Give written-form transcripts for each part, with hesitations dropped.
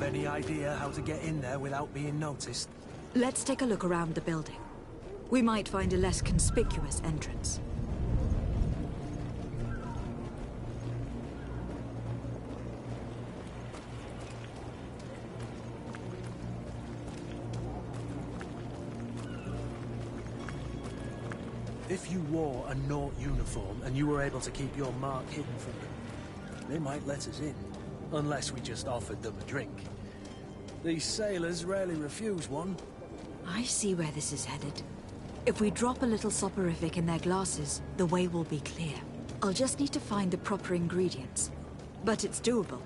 have any idea how to get in there without being noticed? Let's take a look around the building. We might find a less conspicuous entrance. If you wore a Naut uniform and you were able to keep your mark hidden from them, they might let us in. Unless we just offered them a drink. These sailors rarely refuse one. I see where this is headed. If we drop a little soporific in their glasses, the way will be clear. I'll just need to find the proper ingredients. But it's doable.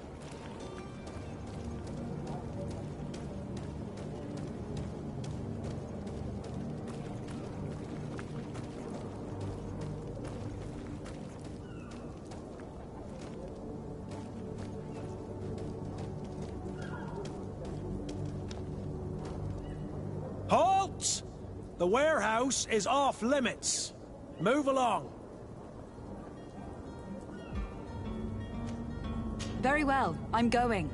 Halt! The warehouse is off limits. Move along. Very well, I'm going.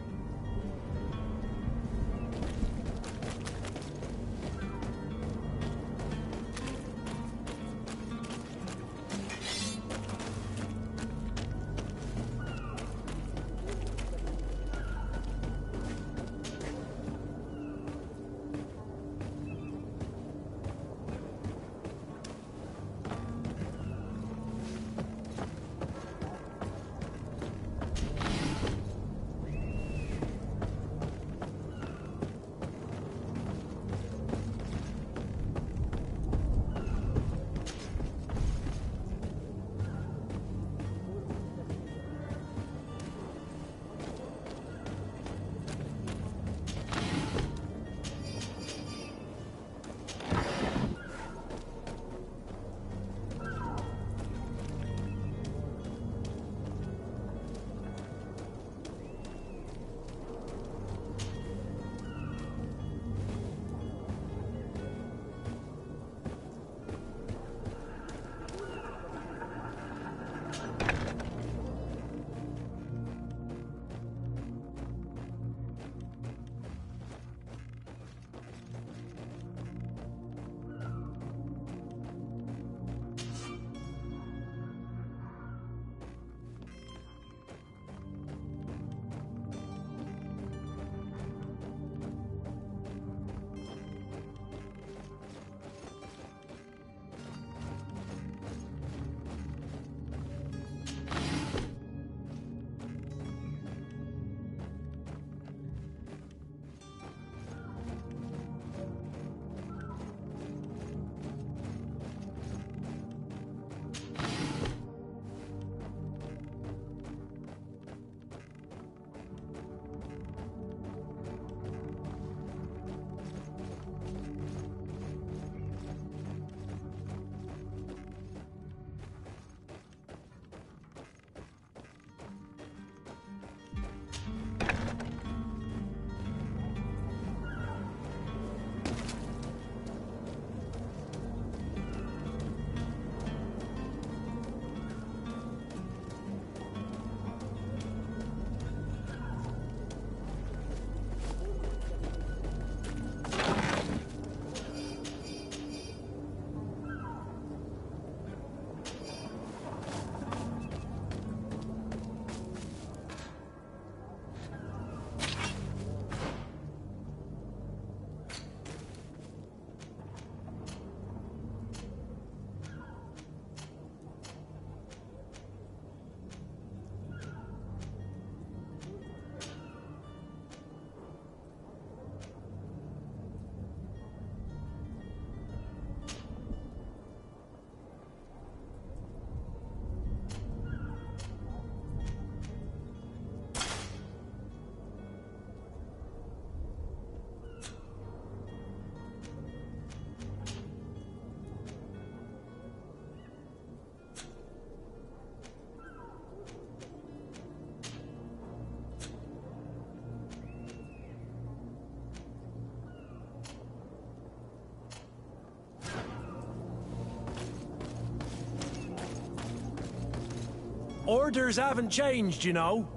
Orders haven't changed, you know.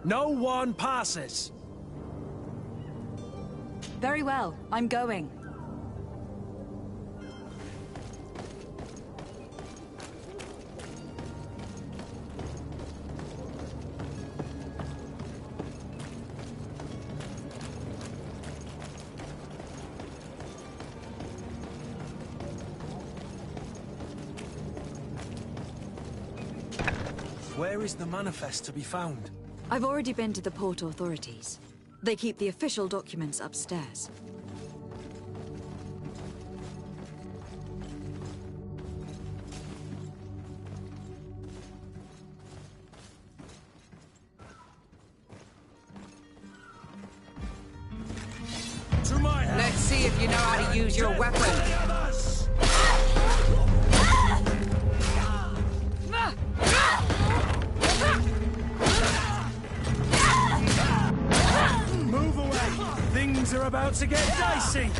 No one passes. Very well, I'm going. Where is the manifest to be found? I've already been to the port authorities. They keep the official documents upstairs. To my house! Let's see if you know how to use your weapon. Move away! Things are about to get dicey!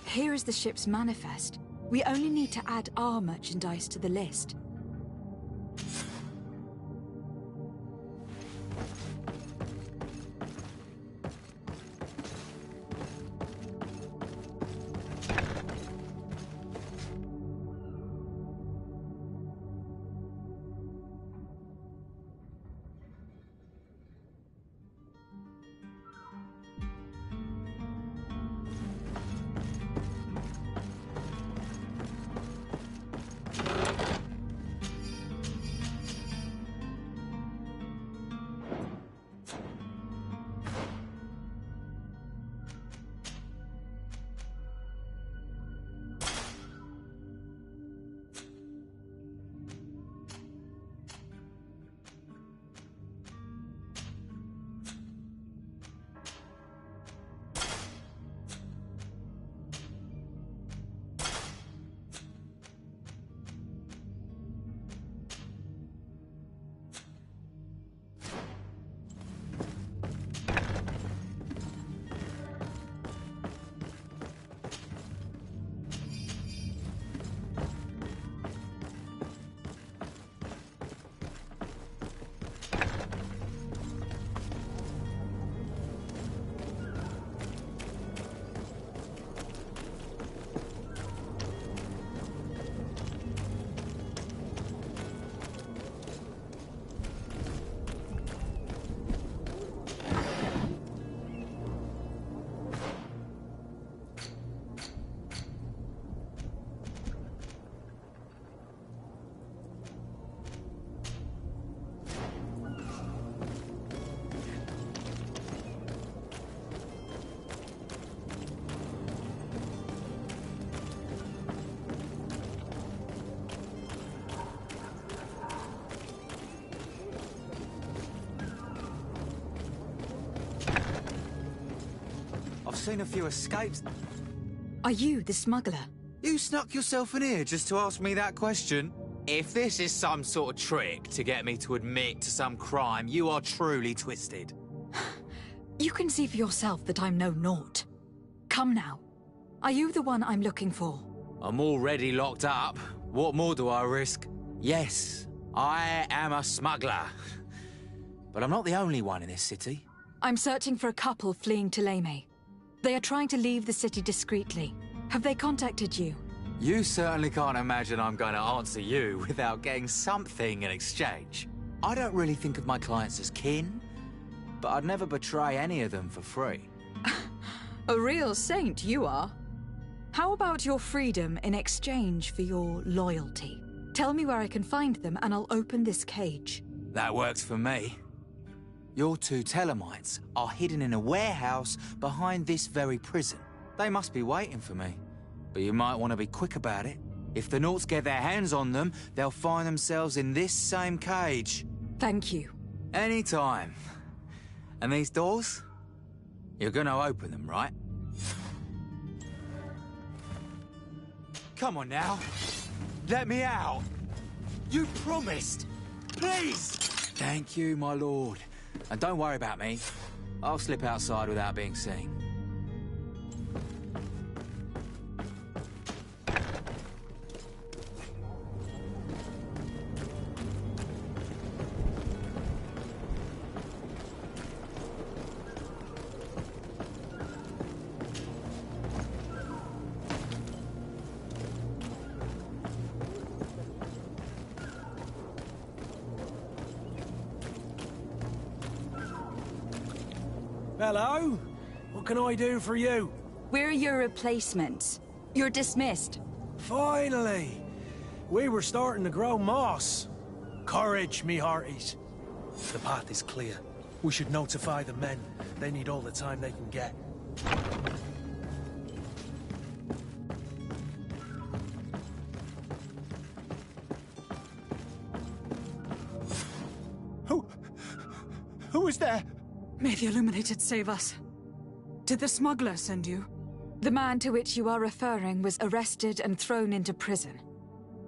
Here is the ship's manifest. We only need to add our merchandise to the list. I've seen a few escapes. Are you the smuggler? You snuck yourself in here just to ask me that question? If this is some sort of trick to get me to admit to some crime, you are truly twisted. You can see for yourself that I'm no naught. Come now. Are you the one I'm looking for? I'm already locked up. What more do I risk? Yes, I am a smuggler. But I'm not the only one in this city. I'm searching for a couple fleeing to Leme. They are trying to leave the city discreetly. Have they contacted you? You certainly can't imagine I'm going to answer you without getting something in exchange. I don't really think of my clients as kin, but I'd never betray any of them for free. A real saint you are. How about your freedom in exchange for your loyalty? Tell me where I can find them and I'll open this cage. That works for me. Your two Telemites are hidden in a warehouse behind this very prison. They must be waiting for me, but you might want to be quick about it. If the Nauts get their hands on them, they'll find themselves in this same cage. Thank you. Anytime. And these doors? You're gonna open them, right? Come on now. Let me out. You promised. Please. Thank you, my lord. And don't worry about me. I'll slip outside without being seen. Hello? What can I do for you? We're your replacements. You're dismissed. Finally! We were starting to grow moss. Courage, me hearties. The path is clear. We should notify the men. They need all the time they can get. Who is there? May the Illuminated save us. Did the smuggler send you? The man to which you are referring was arrested and thrown into prison.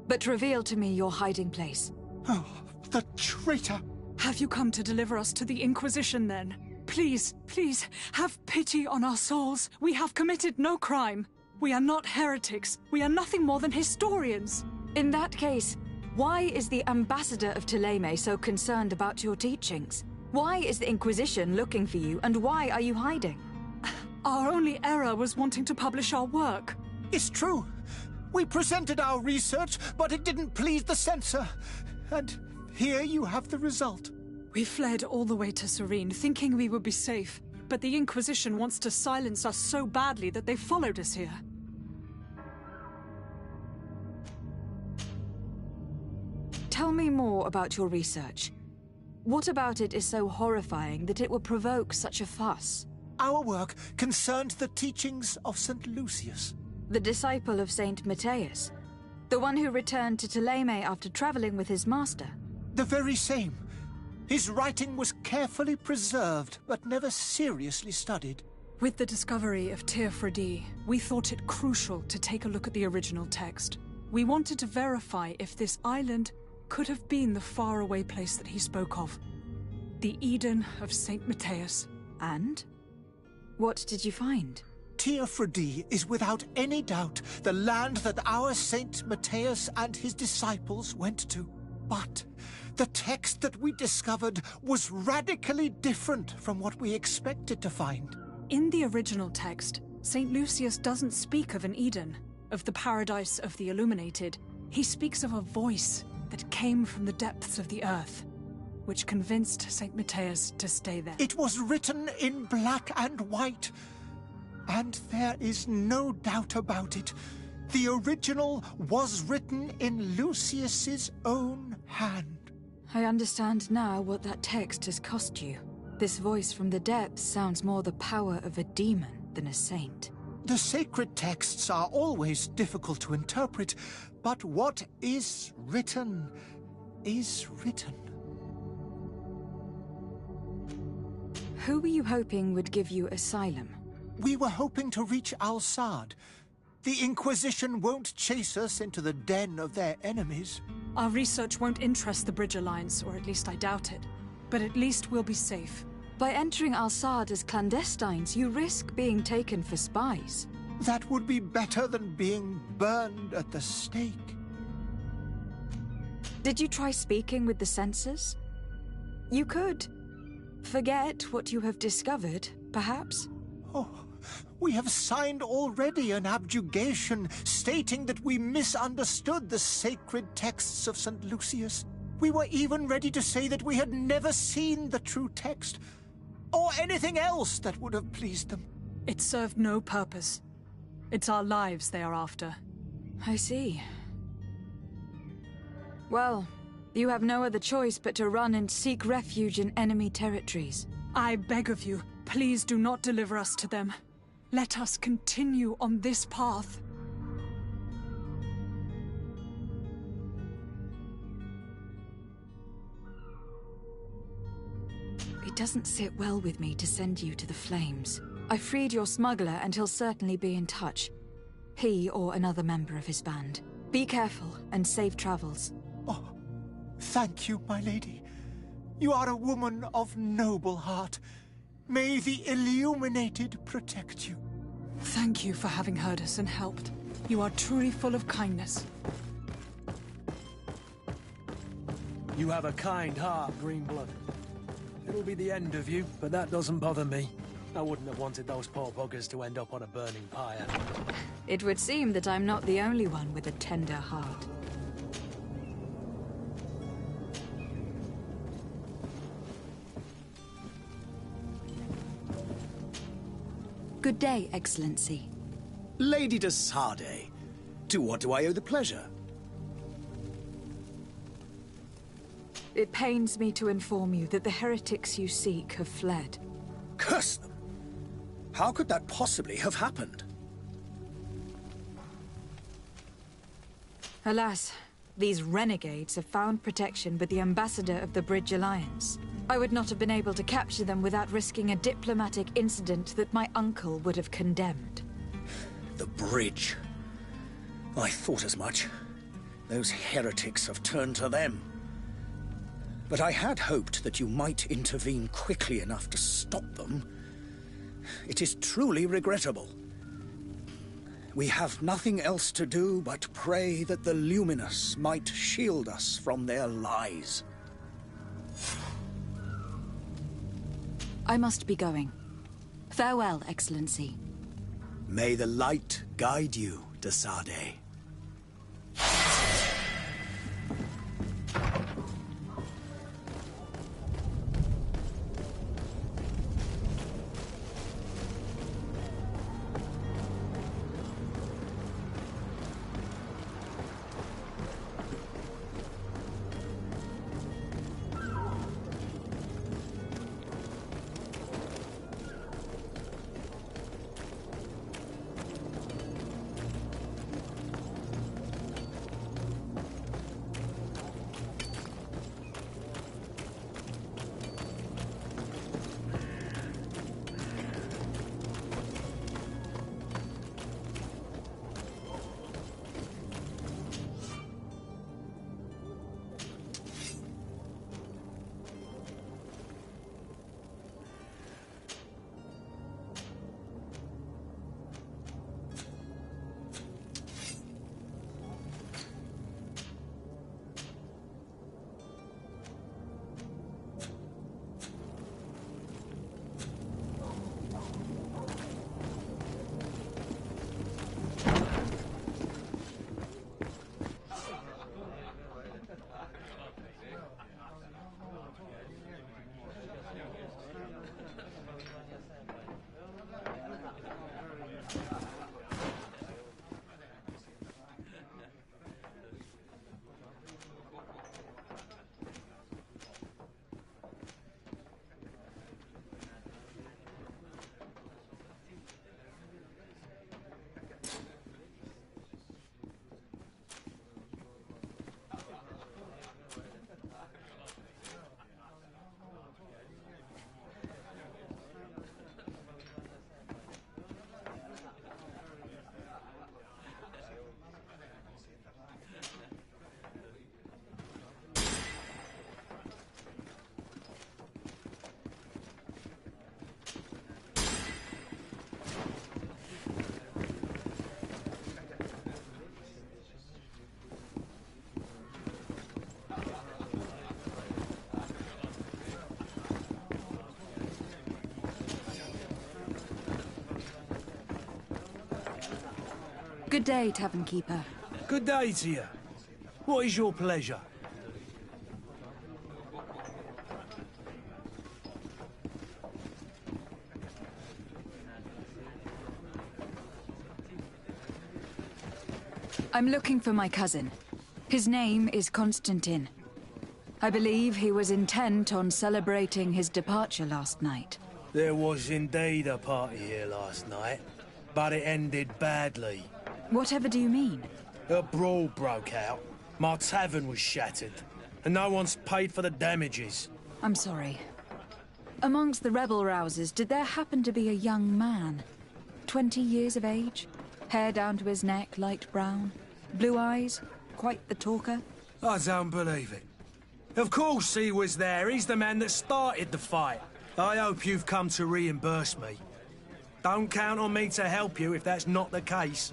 But reveal to me your hiding place. Oh, the traitor! Have you come to deliver us to the Inquisition, then? Please, please, have pity on our souls. We have committed no crime. We are not heretics. We are nothing more than historians. In that case, why is the ambassador of Thélème so concerned about your teachings? Why is the Inquisition looking for you, and why are you hiding? Our only error was wanting to publish our work. It's true. We presented our research, but it didn't please the censor. And here you have the result. We fled all the way to Serene, thinking we would be safe. But the Inquisition wants to silence us so badly that they followed us here. Tell me more about your research. What about it is so horrifying that it will provoke such a fuss? Our work concerned the teachings of St. Lucius. The disciple of Saint Matthias? The one who returned to Thélème after traveling with his master? The very same. His writing was carefully preserved, but never seriously studied. With the discovery of Teofredi, we thought it crucial to take a look at the original text. We wanted to verify if this island could have been the faraway place that he spoke of. The Eden of Saint Matthias. And? What did you find? Teofredi is without any doubt the land that our Saint Matthias and his disciples went to. But the text that we discovered was radically different from what we expected to find. In the original text, Saint Lucius doesn't speak of an Eden, of the paradise of the Illuminated. He speaks of a voice that came from the depths of the earth, which convinced Saint Matthias to stay there. It was written in black and white, and there is no doubt about it. The original was written in Lucius's own hand. I understand now what that text has cost you. This voice from the depths sounds more the power of a demon than a saint. The sacred texts are always difficult to interpret, but what is written is written. Who were you hoping would give you asylum? We were hoping to reach Al-Sad. The Inquisition won't chase us into the den of their enemies. Our research won't interest the Bridge Alliance, or at least I doubt it. But at least we'll be safe. By entering Al-Sad as clandestines, you risk being taken for spies. That would be better than being burned at the stake. Did you try speaking with the censors? You could. Forget what you have discovered, perhaps? Oh, we have signed already an abjugation stating that we misunderstood the sacred texts of St. Lucius. We were even ready to say that we had never seen the true text, or anything else that would have pleased them. It served no purpose. It's our lives they are after. I see. Well, you have no other choice but to run and seek refuge in enemy territories. I beg of you, please do not deliver us to them. Let us continue on this path. doesn't sit well with me to send you to the flames. I freed your smuggler and he'll certainly be in touch. He or another member of his band. Be careful and safe travels. Oh, thank you, my lady. You are a woman of noble heart. May the Illuminated protect you. Thank you for having heard us and helped. You are truly full of kindness. You have a kind heart, Greenblood. It'll be the end of you, but that doesn't bother me. I wouldn't have wanted those poor buggers to end up on a burning pyre. It would seem that I'm not the only one with a tender heart. Good day, Excellency. Lady de Sardet, to what do I owe the pleasure? It pains me to inform you that the heretics you seek have fled. Curse them! How could that possibly have happened? Alas, these renegades have found protection with the ambassador of the Bridge Alliance. I would not have been able to capture them without risking a diplomatic incident that my uncle would have condemned. The bridge. I thought as much. Those heretics have turned to them. But I had hoped that you might intervene quickly enough to stop them. It is truly regrettable. We have nothing else to do but pray that the Luminous might shield us from their lies. I must be going. Farewell, Excellency. May the light guide you, de Sardet. Good day, Tavern Keeper. Good day to you. What is your pleasure? I'm looking for my cousin. His name is Constantine. I believe he was intent on celebrating his departure last night. There was indeed a party here last night, but it ended badly. Whatever do you mean? A brawl broke out. My tavern was shattered, and no one's paid for the damages. I'm sorry. Amongst the rebel rousers, did there happen to be a young man? 20 years of age? Hair down to his neck, light brown? Blue eyes? Quite the talker? I don't believe it. Of course he was there. He's the man that started the fight. I hope you've come to reimburse me. Don't count on me to help you if that's not the case.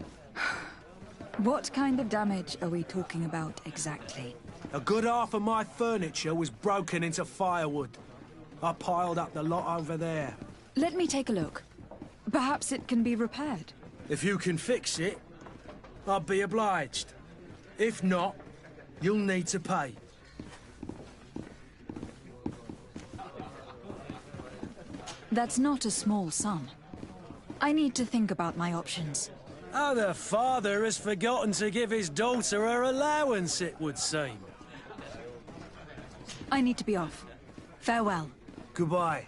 What kind of damage are we talking about exactly? A good half of my furniture was broken into firewood. I piled up the lot over there. Let me take a look. Perhaps it can be repaired. If you can fix it, I'd be obliged. If not, you'll need to pay. That's not a small sum. I need to think about my options. Oh, the father has forgotten to give his daughter her allowance, it would seem. I need to be off. Farewell. Goodbye.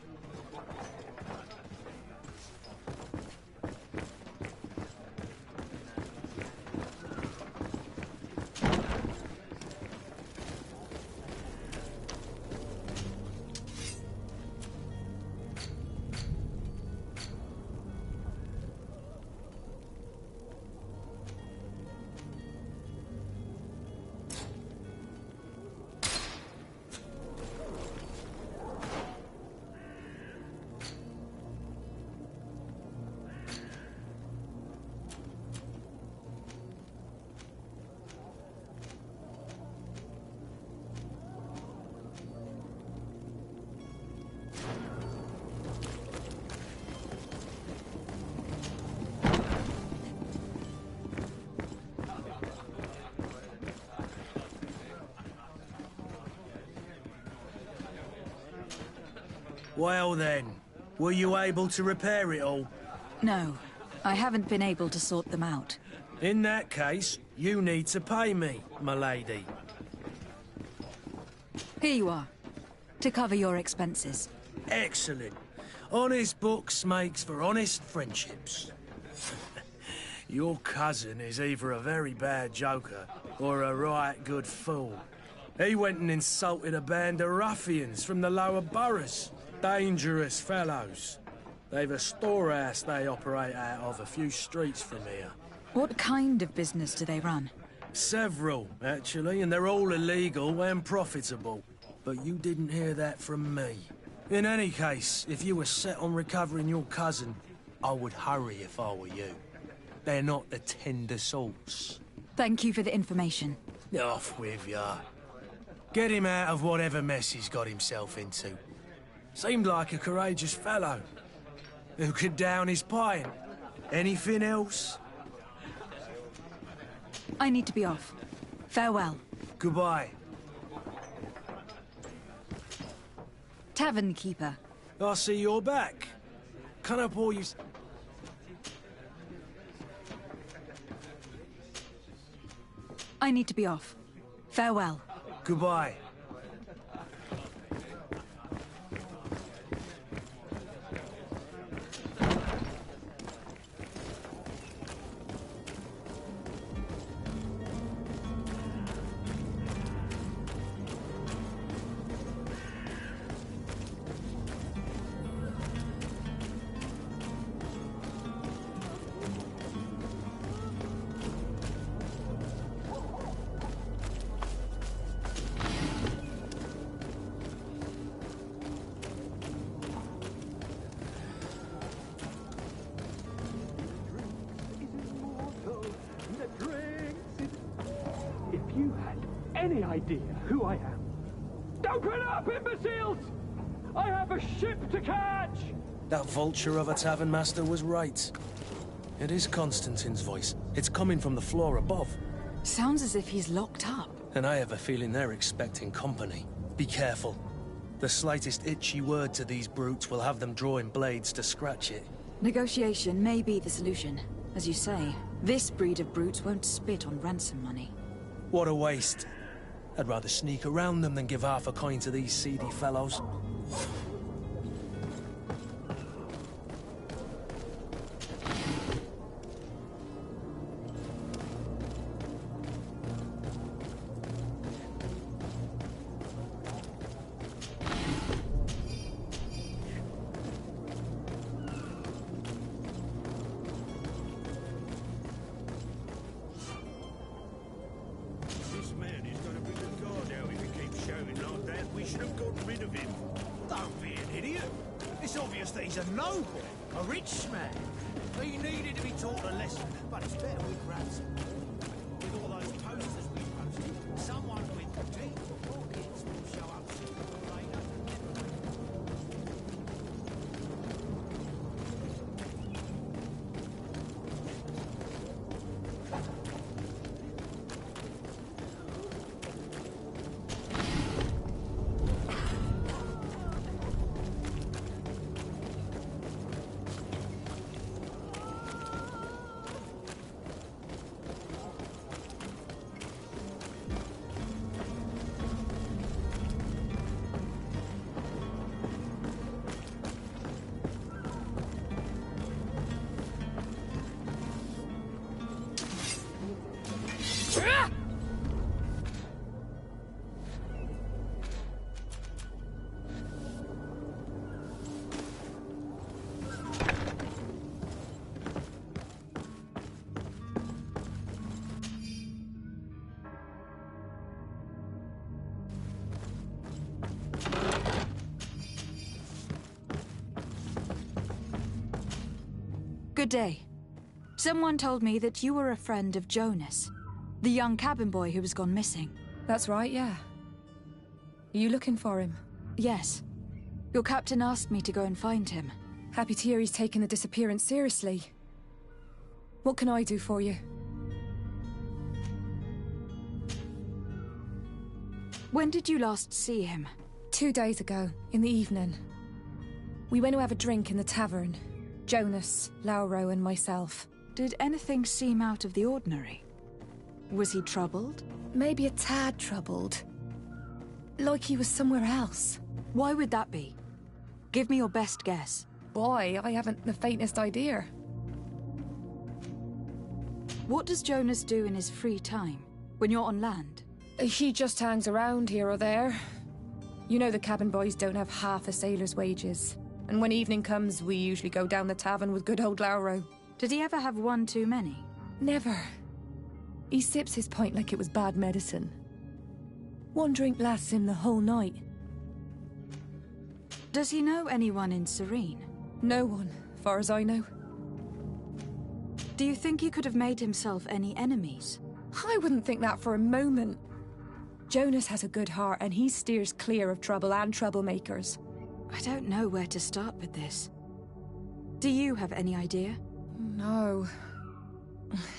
Well then, were you able to repair it all? No, I haven't been able to sort them out. In that case, you need to pay me, my lady. Here you are, to cover your expenses. Excellent. Honest books makes for honest friendships. Your cousin is either a very bad joker or a right good fool. He went and insulted a band of ruffians from the lower boroughs. Dangerous fellows. They've a storehouse they operate out of a few streets from here. What kind of business do they run? Several, actually, and they're all illegal and profitable. But you didn't hear that from me. In any case, if you were set on recovering your cousin, I would hurry if I were you. They're not the tender sorts. Thank you for the information. Off with ya. Get him out of whatever mess he's got himself into. Seemed like a courageous fellow. Who could down his pint. Anything else? I need to be off. Farewell. Goodbye. Tavern keeper. I see you're back. Can I pour you... I need to be off. Farewell. Goodbye. If you had any idea who I am... Open up, imbeciles! I have a ship to catch! That vulture of a tavern master was right. It is Constantine's voice. It's coming from the floor above. Sounds as if he's locked up. And I have a feeling they're expecting company. Be careful. The slightest itchy word to these brutes will have them drawing blades to scratch it. Negotiation may be the solution. As you say, this breed of brutes won't spit on ransom money. What a waste. I'd rather sneak around them than give half a coin to these seedy fellows. that he's a noble, a rich man. He needed to be taught a lesson, but it's better we grab some. With all those posters we posted, someone with deep pockets will show up sooner or later. Good day. Someone told me that you were a friend of Jonas, the young cabin boy who was gone missing. That's right, yeah. Are you looking for him? Yes. Your captain asked me to go and find him. Happy to hear he's taken the disappearance seriously. What can I do for you? When did you last see him? 2 days ago, in the evening. We went to have a drink in the tavern. Jonas, Lauro, and myself. Did anything seem out of the ordinary? Was he troubled? Maybe a tad troubled. Like he was somewhere else. Why would that be? Give me your best guess. Boy, I haven't the faintest idea. What does Jonas do in his free time, when you're on land? He just hangs around here or there. You know the cabin boys don't have half a sailor's wages. And when evening comes, we usually go down the tavern with good old Lauro. Did he ever have one too many? Never. He sips his pint like it was bad medicine. One drink lasts him the whole night. Does he know anyone in Serene? No one, far as I know. Do you think he could have made himself any enemies? I wouldn't think that for a moment. Jonas has a good heart and he steers clear of trouble and troublemakers. I don't know where to start with this. Do you have any idea? No.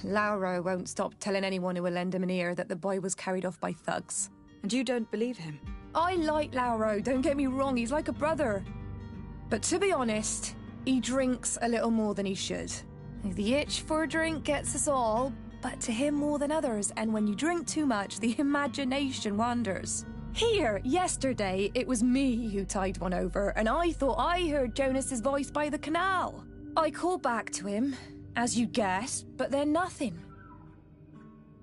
Lauro won't stop telling anyone who will lend him an ear that the boy was carried off by thugs. And you don't believe him? I like Lauro, don't get me wrong, he's like a brother. But to be honest, he drinks a little more than he should. The itch for a drink gets us all, but to him more than others, and when you drink too much, the imagination wanders. Here, yesterday, it was me who tied one over, and I thought I heard Jonas's voice by the canal. I called back to him, as you guessed, but then nothing.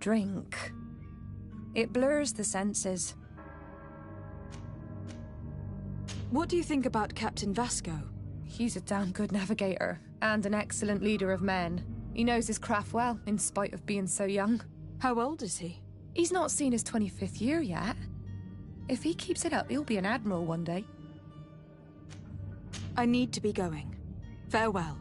Drink. It blurs the senses. What do you think about Captain Vasco? He's a damn good navigator, and an excellent leader of men. He knows his craft well, in spite of being so young. How old is he? He's not seen his 25th year yet. If he keeps it up, he'll be an admiral one day. I need to be going. Farewell.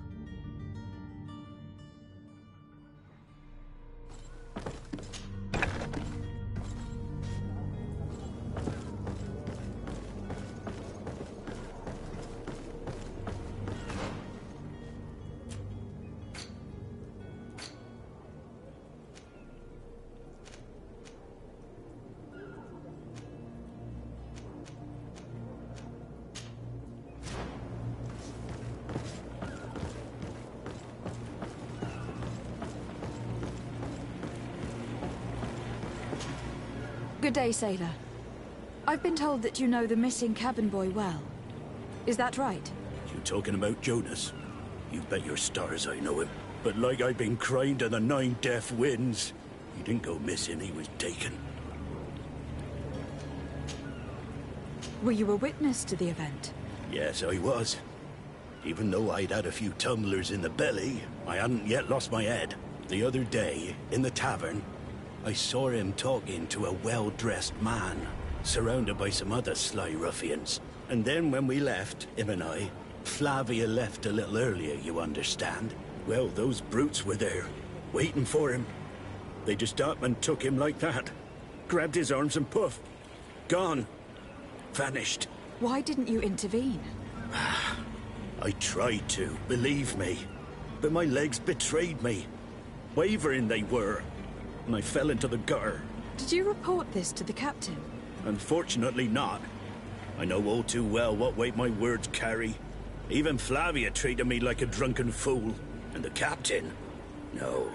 Good day, sailor. I've been told that you know the missing cabin boy well. Is that right? You talking about Jonas? You bet your stars I know him. But like I've been crying to the 9 deaf winds, he didn't go missing, he was taken. Were you a witness to the event? Yes, I was. Even though I'd had a few tumblers in the belly, I hadn't yet lost my head. The other day, in the tavern, I saw him talking to a well-dressed man, surrounded by some other sly ruffians. And then when we left, him and I, Flavia left a little earlier, you understand? Well, those brutes were there, waiting for him. They just up and took him like that. Grabbed his arms and poof. Gone. Vanished. Why didn't you intervene? I tried to, believe me. But my legs betrayed me. Wavering they were. And I fell into the gutter. Did you report this to the captain? Unfortunately not. I know all too well what weight my words carry. Even Flavia treated me like a drunken fool. And the captain? No,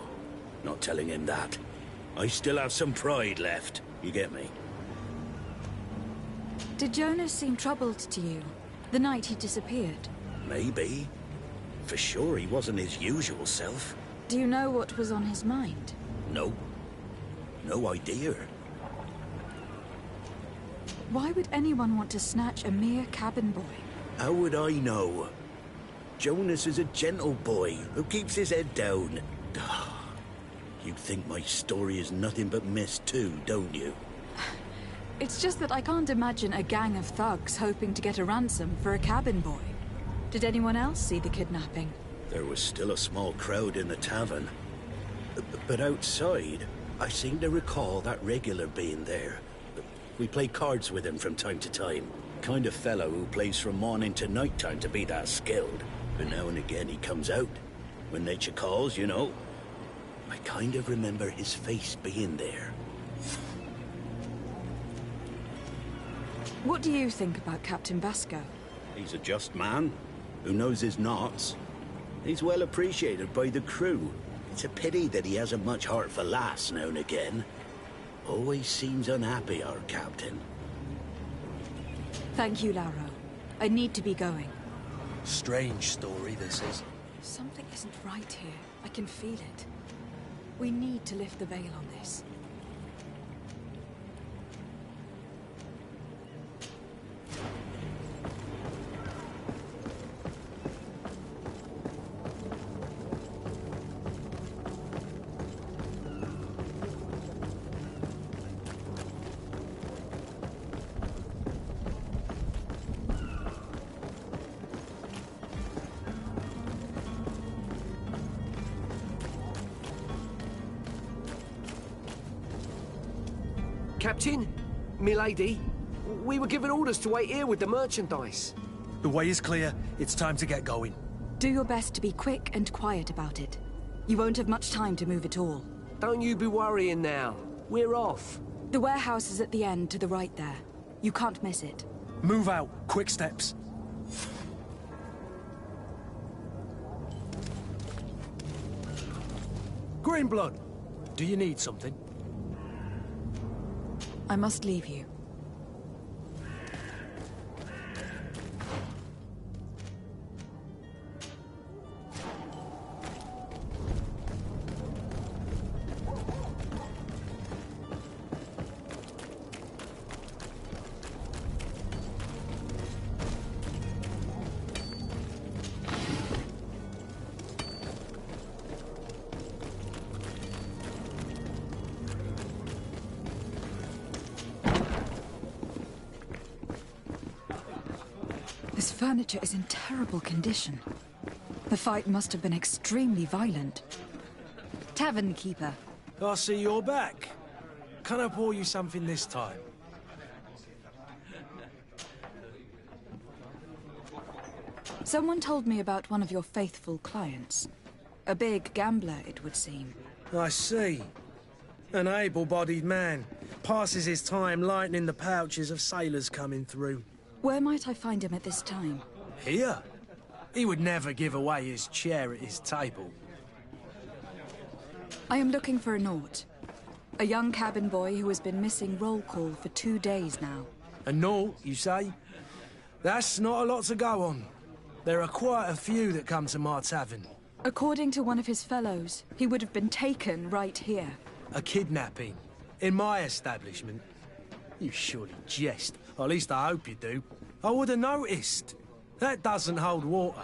not telling him that. I still have some pride left, you get me? Did Jonas seem troubled to you, the night he disappeared? Maybe. For sure he wasn't his usual self. Do you know what was on his mind? No. No idea. Why would anyone want to snatch a mere cabin boy? How would I know? Jonas is a gentle boy who keeps his head down. You think my story is nothing but mist too, don't you? It's just that I can't imagine a gang of thugs hoping to get a ransom for a cabin boy. Did anyone else see the kidnapping? There was still a small crowd in the tavern. But outside, I seem to recall that regular being there. We play cards with him from time to time. Kind of fellow who plays from morning to night time to be that skilled. But now and again he comes out. When nature calls, you know. I kind of remember his face being there. What do you think about Captain Vasco? He's a just man, who knows his knots. He's well appreciated by the crew. It's a pity that he hasn't much heart for lass now and again. Always seems unhappy, our captain. Thank you, Lauro. I need to be going. Strange story, this is. Something isn't right here. I can feel it. We need to lift the veil on this. Captain, milady, we were given orders to wait here with the merchandise. The way is clear. It's time to get going. Do your best to be quick and quiet about it. You won't have much time to move at all. Don't you be worrying now. We're off. The warehouse is at the end to the right there. You can't miss it. Move out. Quick steps. Greenblood, do you need something? I must leave you. This furniture is in terrible condition. The fight must have been extremely violent. Tavern keeper. I see you're back. Can I pour you something this time? Someone told me about one of your faithful clients. A big gambler, it would seem. I see. An able-bodied man. Passes his time lightening the pouches of sailors coming through. Where might I find him at this time? Here? He would never give away his chair at his table. I am looking for a Naut. A young cabin boy who has been missing roll call for 2 days now. A Naut, you say? That's not a lot to go on. There are quite a few that come to my tavern. According to one of his fellows, he would have been taken right here. A kidnapping? In my establishment? You surely jest. Or at least I hope you do. I would have noticed. That doesn't hold water.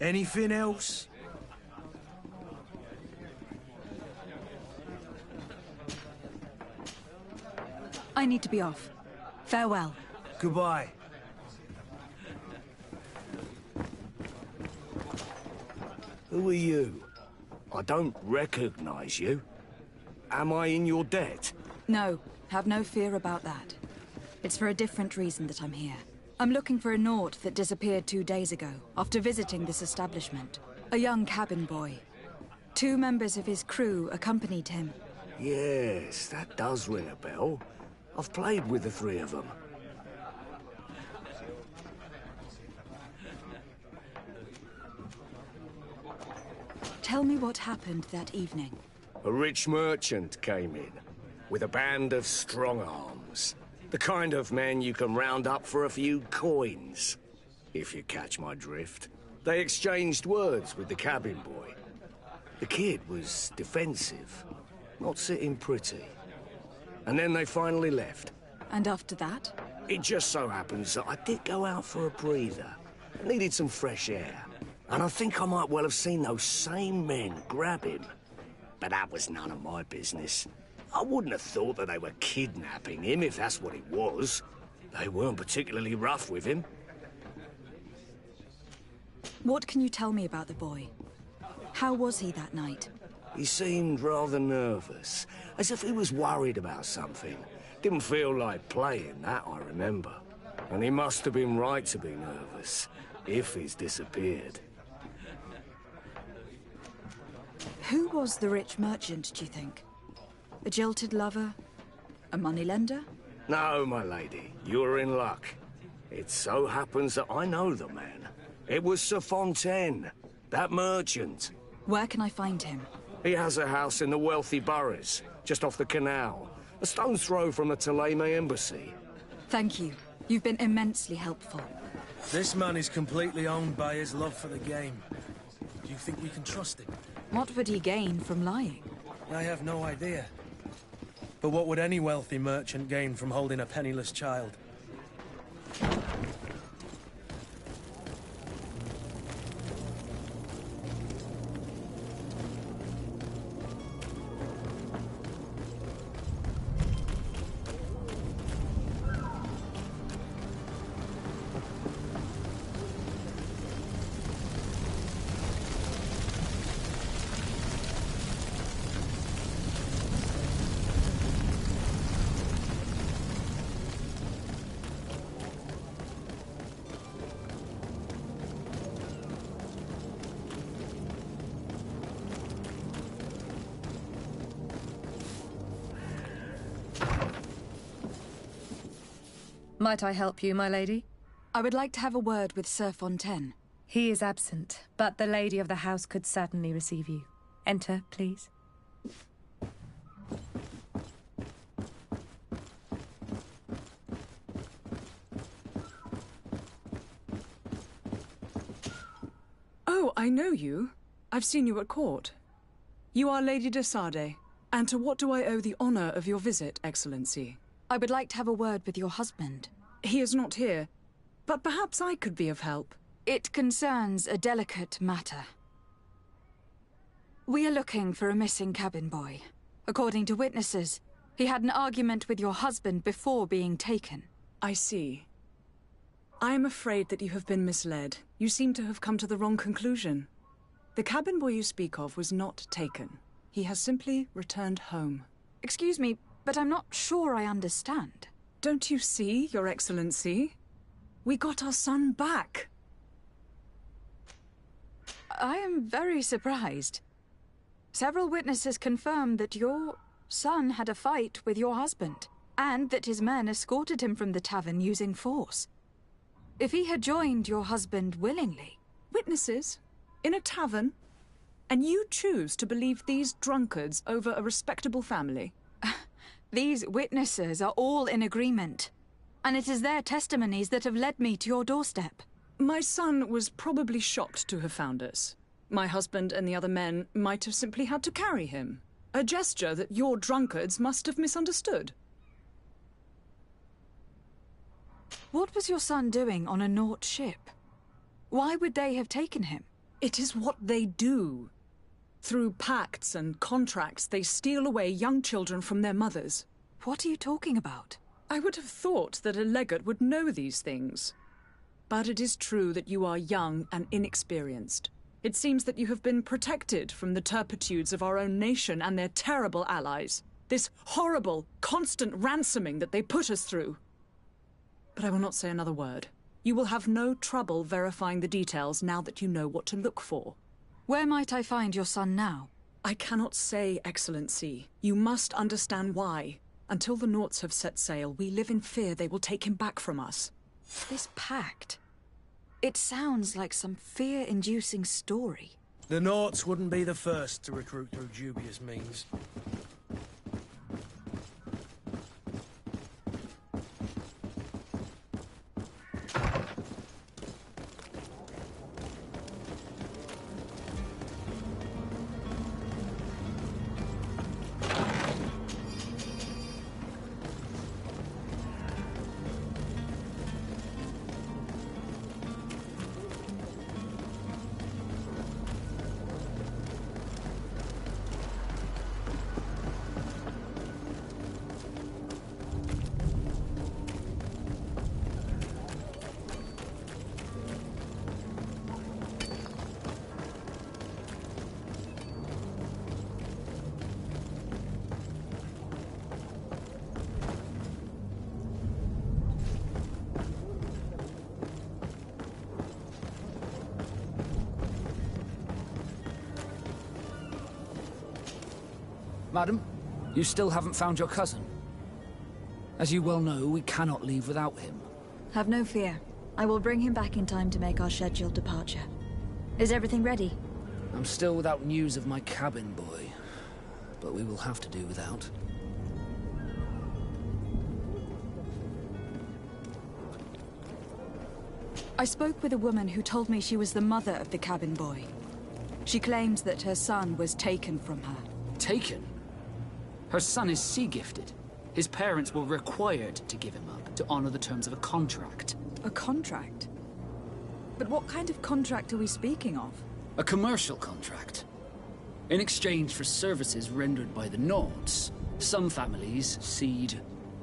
Anything else? I need to be off. Farewell. Goodbye. Who are you? I don't recognize you. Am I in your debt? No, have no fear about that. It's for a different reason that I'm here. I'm looking for a Naut that disappeared 2 days ago, after visiting this establishment. A young cabin boy. 2 members of his crew accompanied him. Yes, that does ring a bell. I've played with the 3 of them. Tell me what happened that evening. A rich merchant came in, with a band of strong arms. The kind of men you can round up for a few coins, if you catch my drift. They exchanged words with the cabin boy. The kid was defensive, not sitting pretty. And then they finally left. And after that? It just so happens that I did go out for a breather. I needed some fresh air. And I think I might well have seen those same men grab him. But that was none of my business. I wouldn't have thought that they were kidnapping him, if that's what it was. They weren't particularly rough with him. What can you tell me about the boy? How was he that night? He seemed rather nervous, as if he was worried about something. Didn't feel like playing, that I remember. And he must have been right to be nervous, if he's disappeared. Who was the rich merchant, do you think? A jilted lover? A moneylender? No, my lady, you're in luck. It so happens that I know the man. It was Sir Fontaine, that merchant. Where can I find him? He has a house in the wealthy boroughs, just off the canal. A stone's throw from the Theleme embassy. Thank you. You've been immensely helpful. This man is completely owned by his love for the game. Do you think we can trust him? What would he gain from lying? I have no idea. But what would any wealthy merchant gain from holding a penniless child? Might I help you, my lady? I would like to have a word with Sir Fontaine. He is absent, but the lady of the house could certainly receive you. Enter, please. Oh, I know you. I've seen you at court. You are Lady de Sade. And to what do I owe the honor of your visit, Excellency? I would like to have a word with your husband. He is not here, but perhaps I could be of help. It concerns a delicate matter. We are looking for a missing cabin boy. According to witnesses, he had an argument with your husband before being taken. I see. I am afraid that you have been misled. You seem to have come to the wrong conclusion. The cabin boy you speak of was not taken. He has simply returned home. Excuse me, but I'm not sure I understand. Don't you see, Your Excellency? We got our son back. I am very surprised. Several witnesses confirmed that your son had a fight with your husband, and that his men escorted him from the tavern using force. If he had joined your husband willingly... Witnesses? In a tavern? And you choose to believe these drunkards over a respectable family? These witnesses are all in agreement, and it is their testimonies that have led me to your doorstep. My son was probably shocked to have found us. My husband and the other men might have simply had to carry him. A gesture that your drunkards must have misunderstood. What was your son doing on a Naut ship? Why would they have taken him? It is what they do. Through pacts and contracts, they steal away young children from their mothers. What are you talking about? I would have thought that a legate would know these things. But it is true that you are young and inexperienced. It seems that you have been protected from the turpitudes of our own nation and their terrible allies. This horrible, constant ransoming that they put us through. But I will not say another word. You will have no trouble verifying the details now that you know what to look for. Where might I find your son now? I cannot say, Excellency. You must understand why. Until the Nauts have set sail, we live in fear they will take him back from us. This pact... it sounds like some fear-inducing story. The Nauts wouldn't be the first to recruit through dubious means. Madam, you still haven't found your cousin. As you well know, we cannot leave without him. Have no fear. I will bring him back in time to make our scheduled departure. Is everything ready? I'm still without news of my cabin boy, but we will have to do without. I spoke with a woman who told me she was the mother of the cabin boy. She claims that her son was taken from her. Taken? Her son is sea-gifted. His parents were required to give him up to honor the terms of a contract. A contract? But what kind of contract are we speaking of? A commercial contract. In exchange for services rendered by the Nauts, some families cede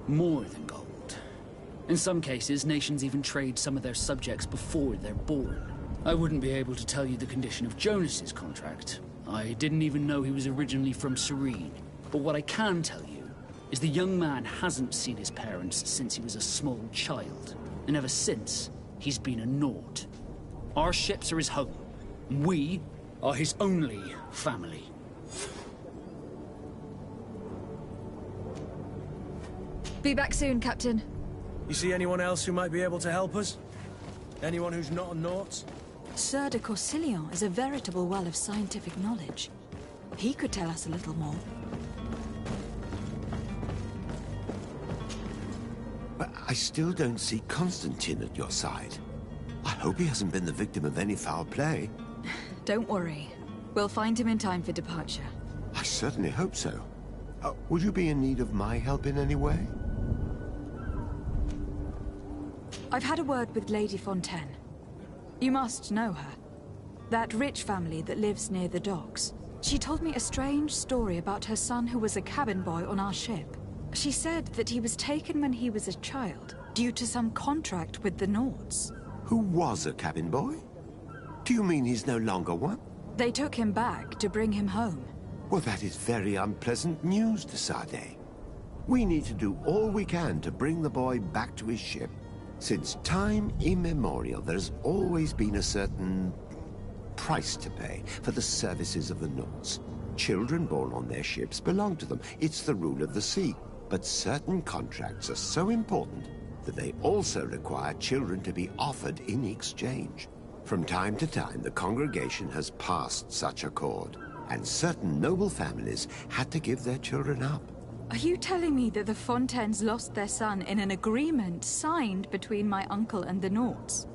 more than gold. In some cases, nations even trade some of their subjects before they're born. I wouldn't be able to tell you the condition of Jonas's contract. I didn't even know he was originally from Serene. But what I can tell you is the young man hasn't seen his parents since he was a small child. And ever since, he's been a Naut. Our ships are his home. We are his only family. Be back soon, Captain. You see anyone else who might be able to help us? Anyone who's not a Naut? Sir de Corsilion is a veritable well of scientific knowledge. He could tell us a little more. But I still don't see Constantine at your side. I hope he hasn't been the victim of any foul play. Don't worry. We'll find him in time for departure. I certainly hope so. Would you be in need of my help in any way? I've had a word with Lady Fontaine. You must know her. That rich family that lives near the docks. She told me a strange story about her son who was a cabin boy on our ship. She said that he was taken when he was a child, due to some contract with the Nauts. Who was a cabin boy? Do you mean he's no longer one? They took him back to bring him home. Well, that is very unpleasant news, de Sade. We need to do all we can to bring the boy back to his ship. Since time immemorial, there's always been a certain price to pay for the services of the Nauts. Children born on their ships belong to them. It's the rule of the sea. But certain contracts are so important that they also require children to be offered in exchange. From time to time, the congregation has passed such accord, and certain noble families had to give their children up. Are you telling me that the Fontaines lost their son in an agreement signed between my uncle and the Nauts?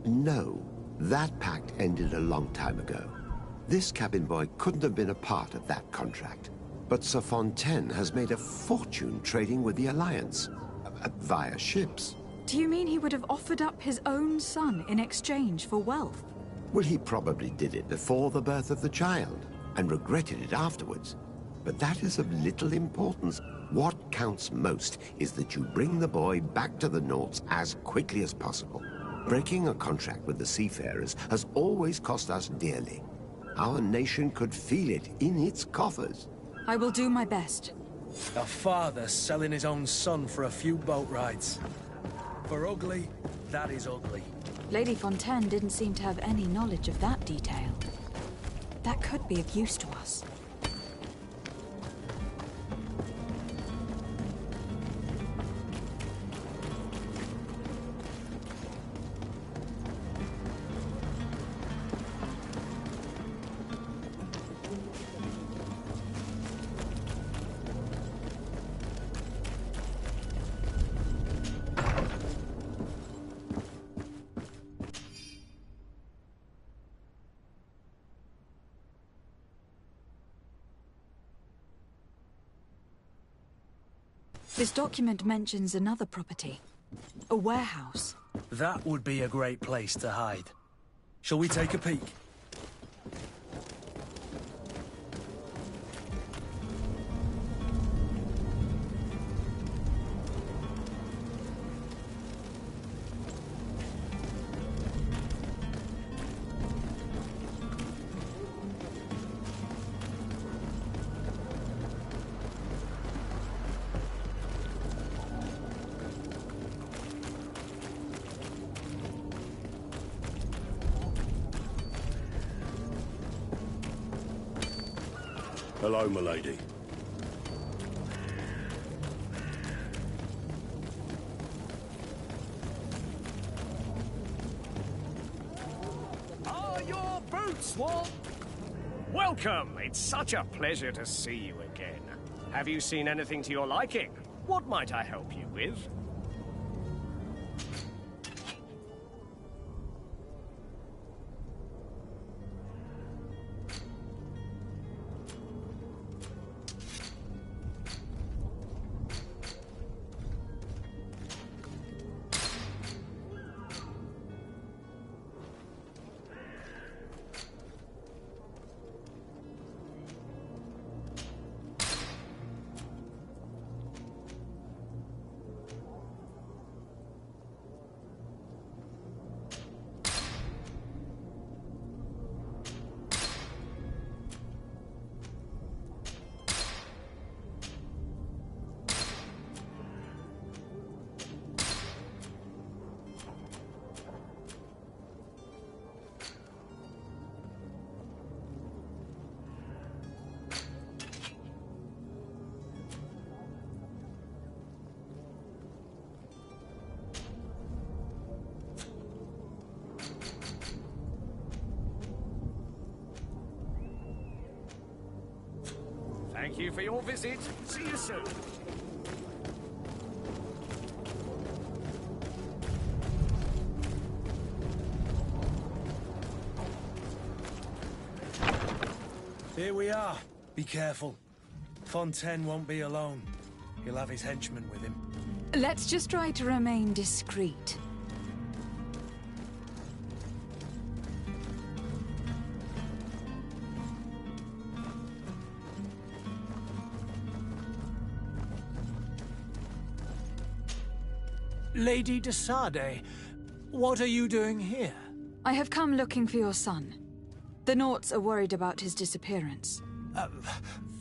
No. That pact ended a long time ago. This cabin boy couldn't have been a part of that contract. But Sir Fontaine has made a fortune trading with the Alliance, via ships. Do you mean he would have offered up his own son in exchange for wealth? Well, he probably did it before the birth of the child, and regretted it afterwards. But that is of little importance. What counts most is that you bring the boy back to the Nauts as quickly as possible. Breaking a contract with the seafarers has always cost us dearly. Our nation could feel it in its coffers. I will do my best. A father selling his own son for a few boat rides. For ugly, that is ugly. Lady Fontaine didn't seem to have any knowledge of that detail. That could be of use to us. This document mentions another property. A warehouse. That would be a great place to hide. Shall we take a peek? Hello, milady. Are your boots warm? Welcome. It's such a pleasure to see you again. Have you seen anything to your liking? What might I help you with? Thank you for your visit. See you soon. Here we are. Be careful. Fontaine won't be alone. He'll have his henchmen with him. Let's just try to remain discreet. Lady de Sade, what are you doing here? I have come looking for your son. The Naughts are worried about his disappearance.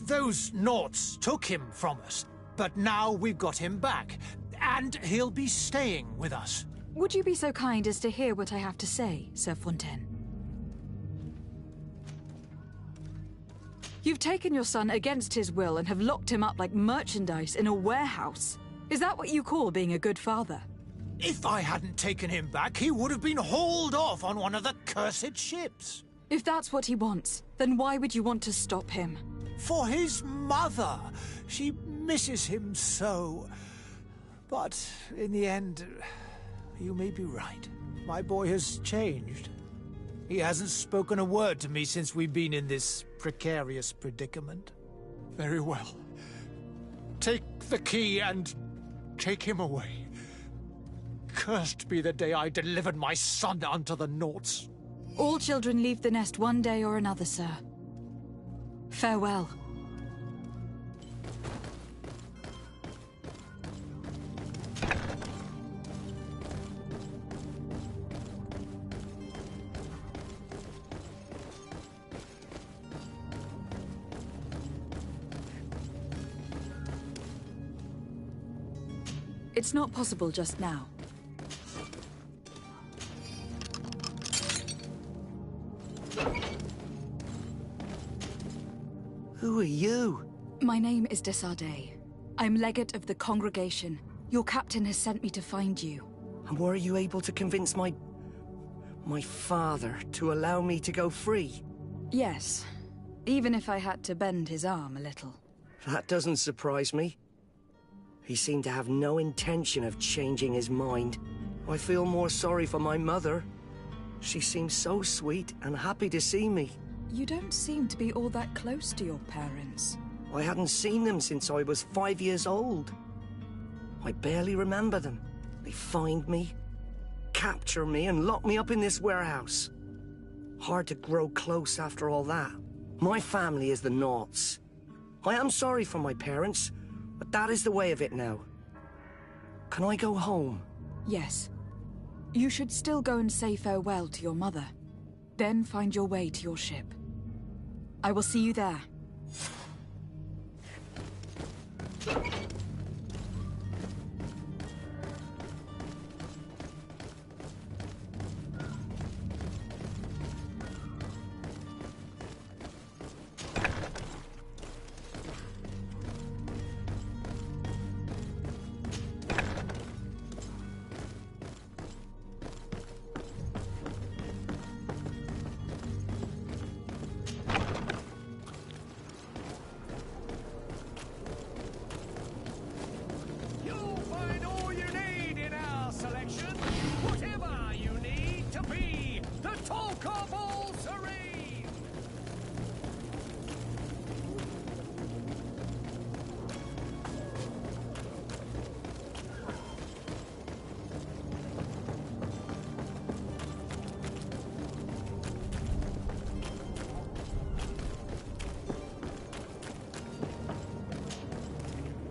Those Naughts took him from us, but now we've got him back, and he'll be staying with us. Would you be so kind as to hear what I have to say, Sir Fontaine? You've taken your son against his will and have locked him up like merchandise in a warehouse. Is that what you call being a good father? If I hadn't taken him back, he would have been hauled off on one of the cursed ships. If that's what he wants, then why would you want to stop him? For his mother. She misses him so. But in the end, you may be right. My boy has changed. He hasn't spoken a word to me since we've been in this precarious predicament. Very well. Take the key and take him away. Cursed be the day I delivered my son unto the Naughts. All children leave the nest one day or another, sir. Farewell. It's not possible just now. Who are you? My name is Desade. I'm legate of the congregation. Your captain has sent me to find you. And were you able to convince my father to allow me to go free? Yes. Even if I had to bend his arm a little. That doesn't surprise me. He seemed to have no intention of changing his mind. I feel more sorry for my mother. She seems so sweet and happy to see me. You don't seem to be all that close to your parents. I hadn't seen them since I was 5 years old. I barely remember them. They find me, capture me, and lock me up in this warehouse. Hard to grow close after all that. My family is the Naughts. I am sorry for my parents, but that is the way of it now. Can I go home? Yes. You should still go and say farewell to your mother. Then find your way to your ship. I will see you there.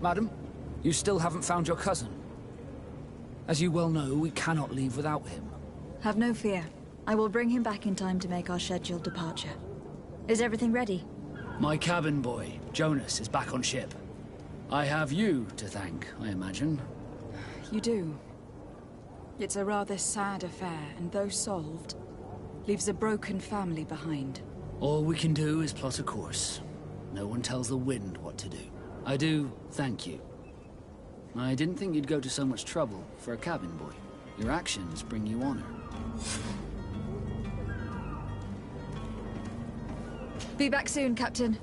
Madam, you still haven't found your cousin. As you well know, we cannot leave without him. Have no fear. I will bring him back in time to make our scheduled departure. Is everything ready? My cabin boy, Jonas, is back on ship. I have you to thank, I imagine. You do. It's a rather sad affair, and though solved, leaves a broken family behind. All we can do is plot a course. No one tells the wind what to do. I do thank you. I didn't think you'd go to so much trouble for a cabin boy. Your actions bring you honor. Be back soon, Captain.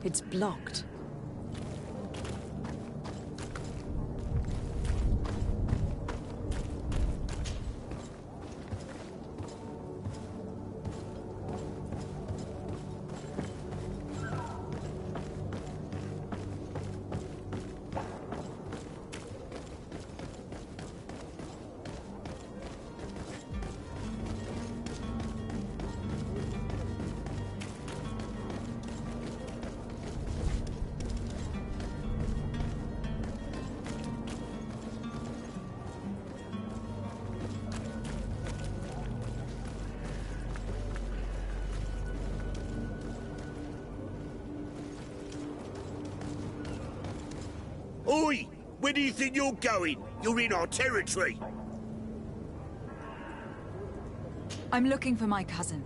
It's blocked. Oi! Where do you think you're going? You're in our territory. I'm looking for my cousin,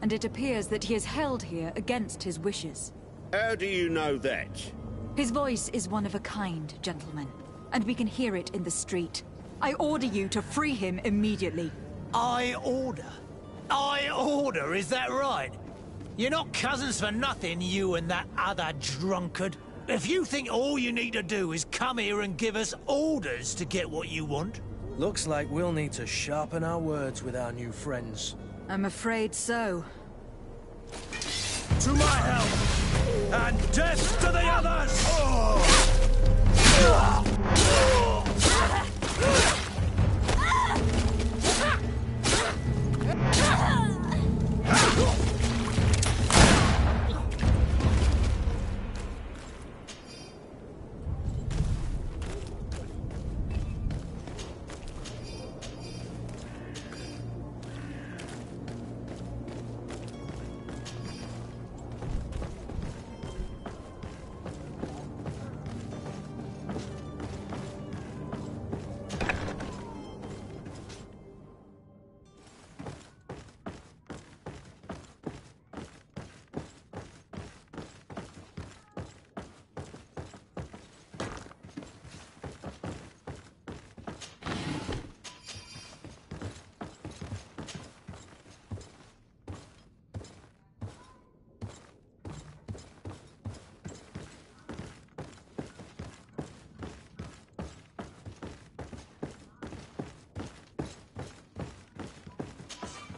and it appears that he is held here against his wishes. How do you know that? His voice is one of a kind, gentlemen, and we can hear it in the street. I order you to free him immediately. I order? I order, is that right? You're not cousins for nothing, you and that other drunkard. If you think all you need to do is come here and give us orders to get what you want... Looks like we'll need to sharpen our words with our new friends. I'm afraid so. To my help! And death to the others!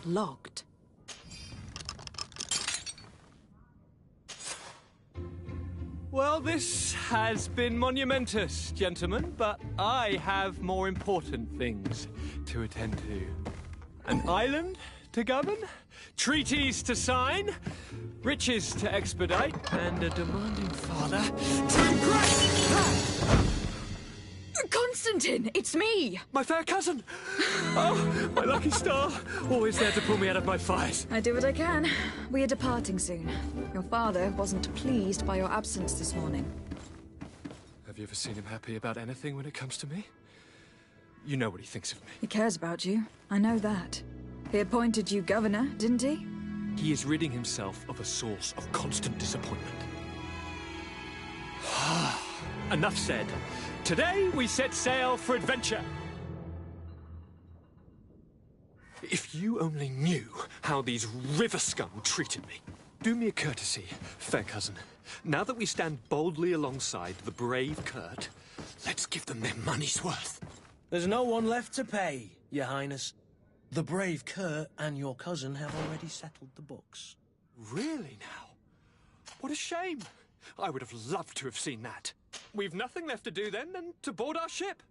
Locked. Well, this has been monumentous, gentlemen, but I have more important things to attend to. An island to govern, treaties to sign, riches to expedite, and a demanding father to impress. Constantine, it's me! My fair cousin! Oh, my lucky star! Always there to pull me out of my fires. I do what I can. We are departing soon. Your father wasn't pleased by your absence this morning. Have you ever seen him happy about anything when it comes to me? You know what he thinks of me. He cares about you. I know that. He appointed you governor, didn't he? He is ridding himself of a source of constant disappointment. Enough said. Today we set sail for adventure. If you only knew how these river scum treated me. Do me a courtesy, fair cousin. Now that we stand boldly alongside the brave Kurt, let's give them their money's worth. There's no one left to pay, Your Highness. The brave Kurt and your cousin have already settled the books. Really now? What a shame. I would have loved to have seen that. We've nothing left to do then than to board our ship.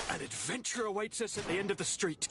An adventure awaits us at the end of the street.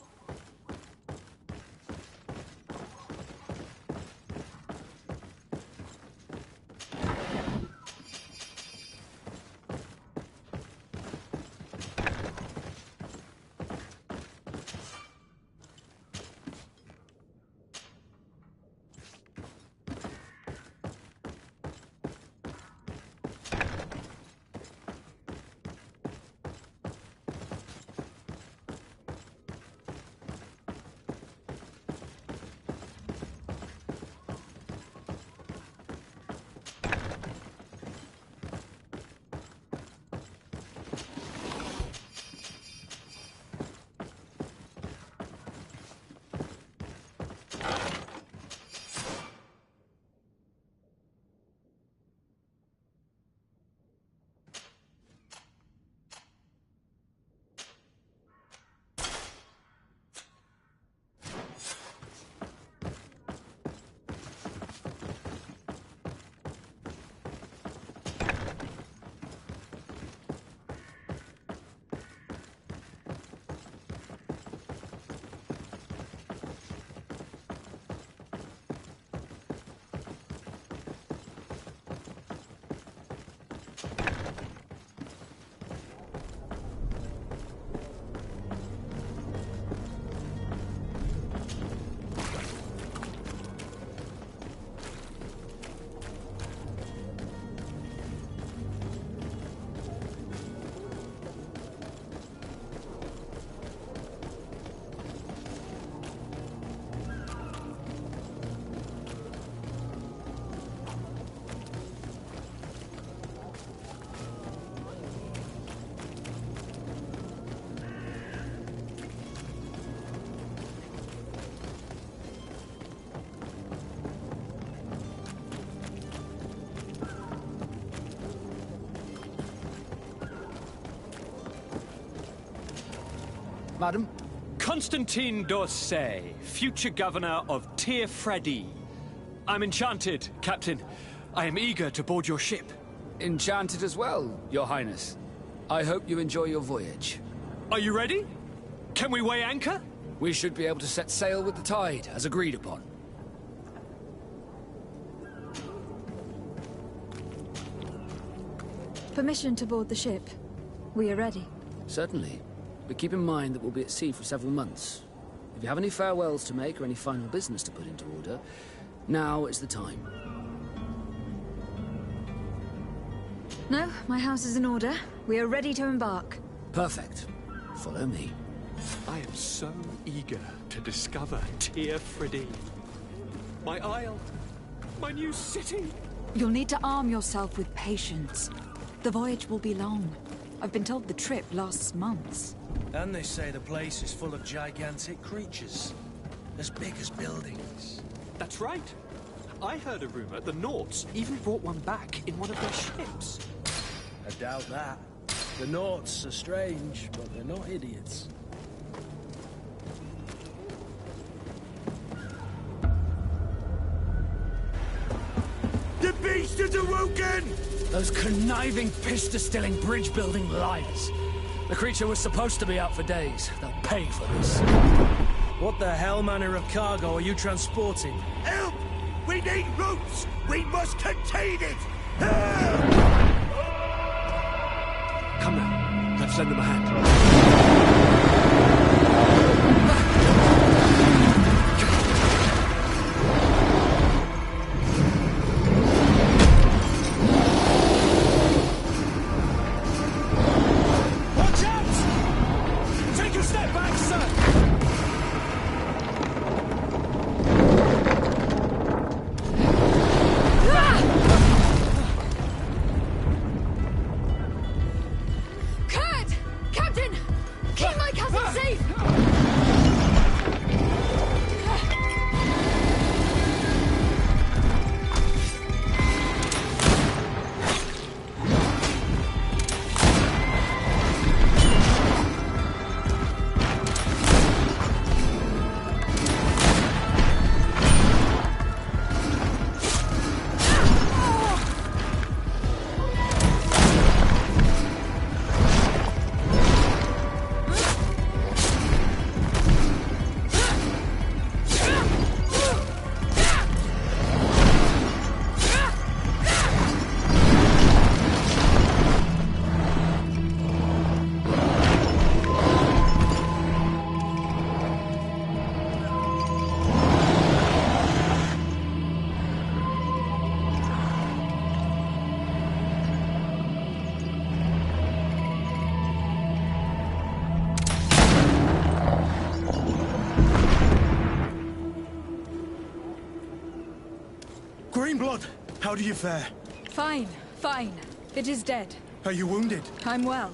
Madam? Constantine d'Orsay, future governor of Tir-Fredi. I'm enchanted, Captain. I am eager to board your ship. Enchanted as well, Your Highness. I hope you enjoy your voyage. Are you ready? Can we weigh anchor? We should be able to set sail with the tide, as agreed upon. Permission to board the ship. We are ready. Certainly. But keep in mind that we'll be at sea for several months. If you have any farewells to make or any final business to put into order, now is the time. No, my house is in order. We are ready to embark. Perfect. Follow me. I am so eager to discover Tir-Fredi. My isle. My new city. You'll need to arm yourself with patience. The voyage will be long. I've been told the trip lasts months. And they say the place is full of gigantic creatures. As big as buildings. That's right. I heard a rumor the Nauts even brought one back in one of their ships. I doubt that. The Nauts are strange, but they're not idiots. The beast is awoken! Those conniving, piss-distilling, bridge-building liars. The creature was supposed to be out for days. They'll pay for this. What the hell manner of cargo are you transporting? Help! We need ropes! We must contain it! Help! Come now, let's lend them a hand. Watch out! Take a step back, sir! Kurt! Captain! Keep my cousin safe! Greenblood, how do you fare? Fine, fine. It is dead. Are you wounded? I'm well.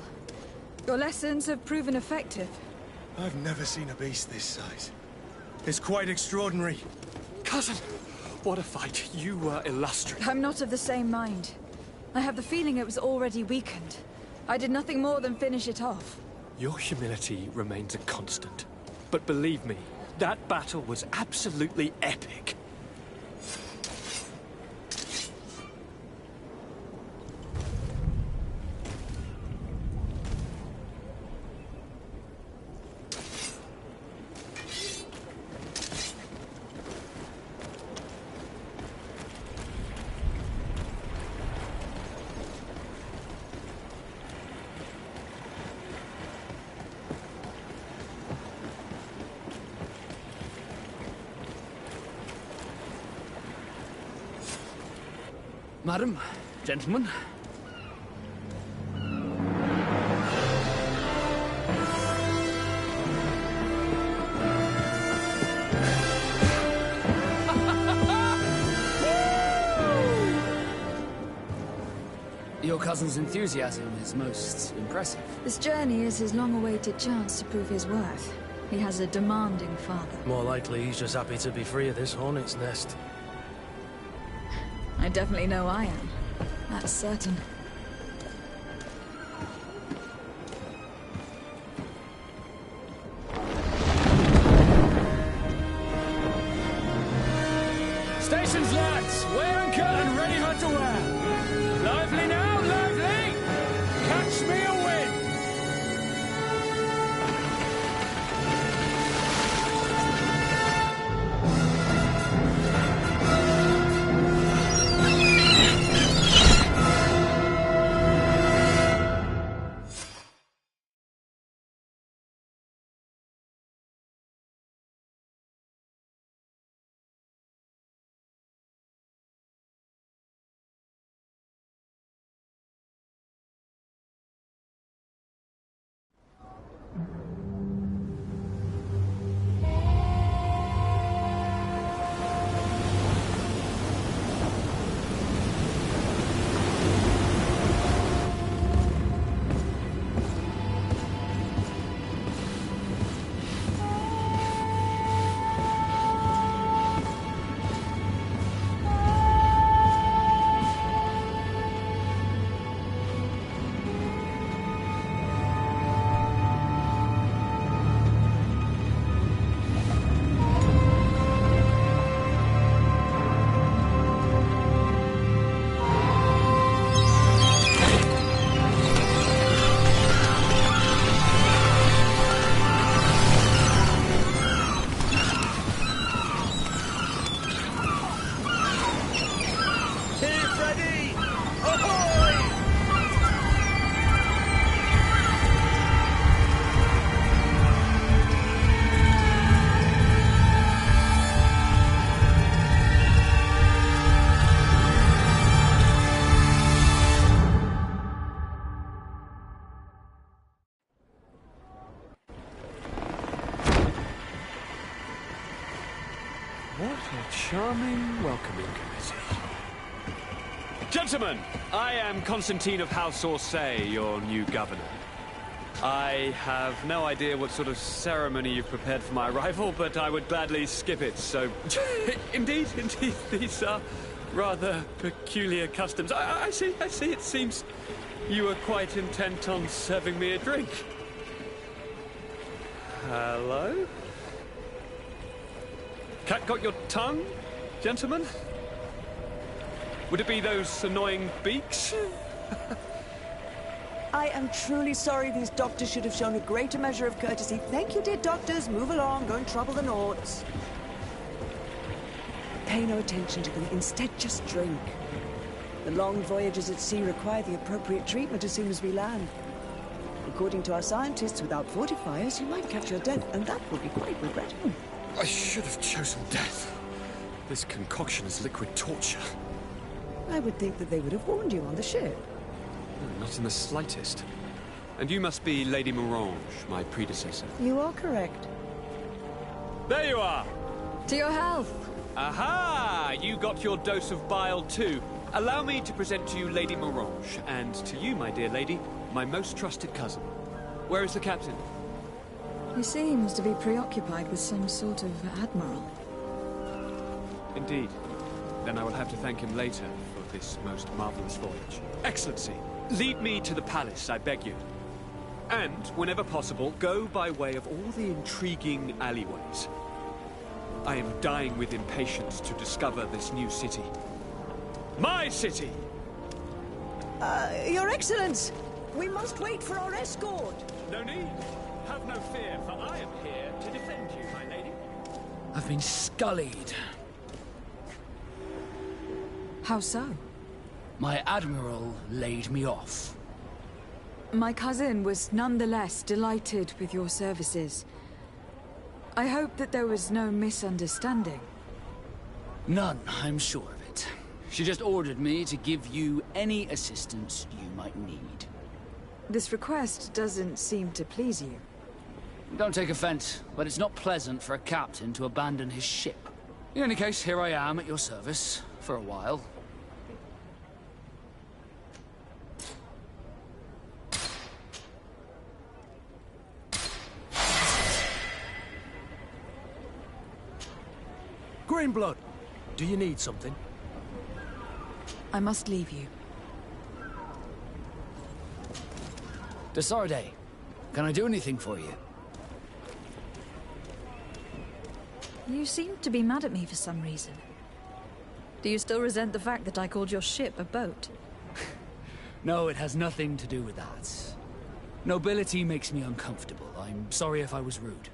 Your lessons have proven effective. I've never seen a beast this size. It's quite extraordinary. Cousin, what a fight. You were illustrious. I'm not of the same mind. I have the feeling it was already weakened. I did nothing more than finish it off. Your humility remains a constant. But believe me, that battle was absolutely epic. Madam, gentlemen. Your cousin's enthusiasm is most impressive. This journey is his long-awaited chance to prove his worth. He has a demanding father. More likely he's just happy to be free of this hornet's nest. I definitely know I am. That's certain. charming welcoming committee. Gentlemen, I am Constantine of House Orsay, your new governor. I have no idea what sort of ceremony you've prepared for my arrival, but I would gladly skip it, so... indeed, these are rather peculiar customs. I see, it seems you are quite intent on serving me a drink. Hello? Cat got your tongue, gentlemen? Would it be those annoying beaks? I am truly sorry. These doctors should have shown a greater measure of courtesy. Thank you, dear doctors. Move along. Don't trouble the Nords. Pay no attention to them. Instead, just drink. The long voyages at sea require the appropriate treatment as soon as we land. According to our scientists, without fortifiers, you might catch your death, and that would be quite regrettable. I should have chosen death. This concoction is liquid torture. I would think that they would have warned you on the ship. No, not in the slightest. And you must be Lady Morange, my predecessor. You are correct. There you are! To your health! Aha! You got your dose of bile too. Allow me to present to you Lady Morange, and to you, my dear lady, my most trusted cousin. Where is the captain? He seems to be preoccupied with some sort of admiral. Indeed. Then I will have to thank him later for this most marvelous voyage. Excellency, lead me to the palace, I beg you. And, whenever possible, go by way of all the intriguing alleyways. I am dying with impatience to discover this new city. My city! Your Excellence! We must wait for our escort! No need. Have no fear, for I am here to defend you, my lady. I've been scullied. How so? My admiral laid me off. My cousin was nonetheless delighted with your services. I hope that there was no misunderstanding. None, I'm sure of it. She just ordered me to give you any assistance you might need. This request doesn't seem to please you. Don't take offense, but it's not pleasant for a captain to abandon his ship. In any case, here I am at your service, for a while. Greenblood, do you need something? I must leave you. Desarde, can I do anything for you? You seem to be mad at me for some reason. Do you still resent the fact that I called your ship a boat? No, it has nothing to do with that. Nobility makes me uncomfortable. I'm sorry if I was rude.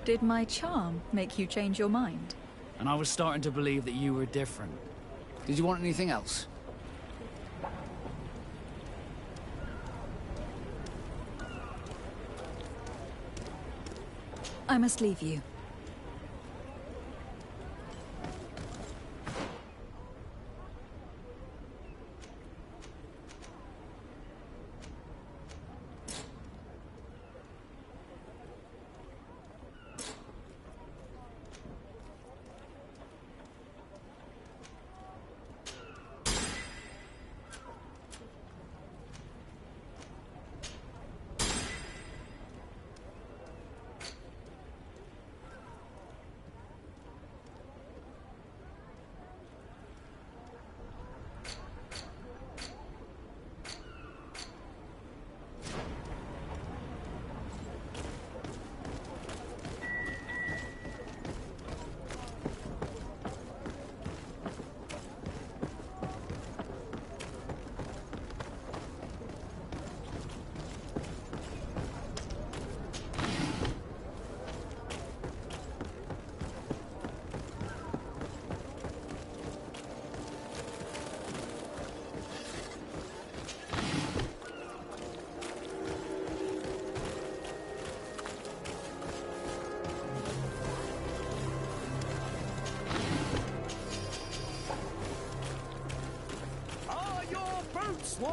Did my charm make you change your mind? And I was starting to believe that you were different. Did you want anything else? I must leave you.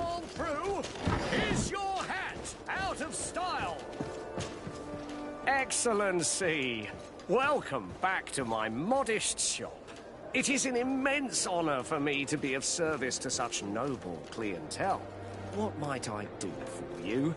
on through. Is your hat out of style? Excellency, welcome back to my modest shop. It is an immense honor for me to be of service to such noble clientele. What might I do for you?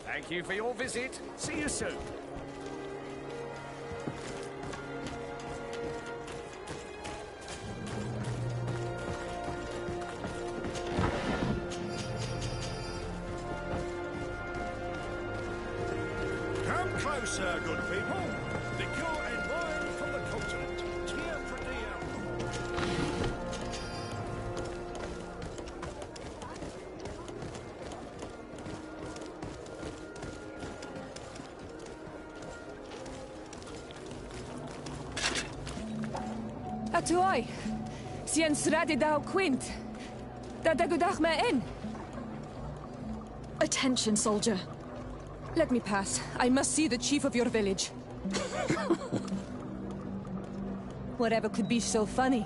Thank you for your visit. See you soon. Come closer, good people. Liqueur and wine from the continent. Tear for Atuai, sien sradi dau quint. Dadagudach me in. Attention, soldier. Let me pass. I must see the chief of your village. Whatever could be so funny.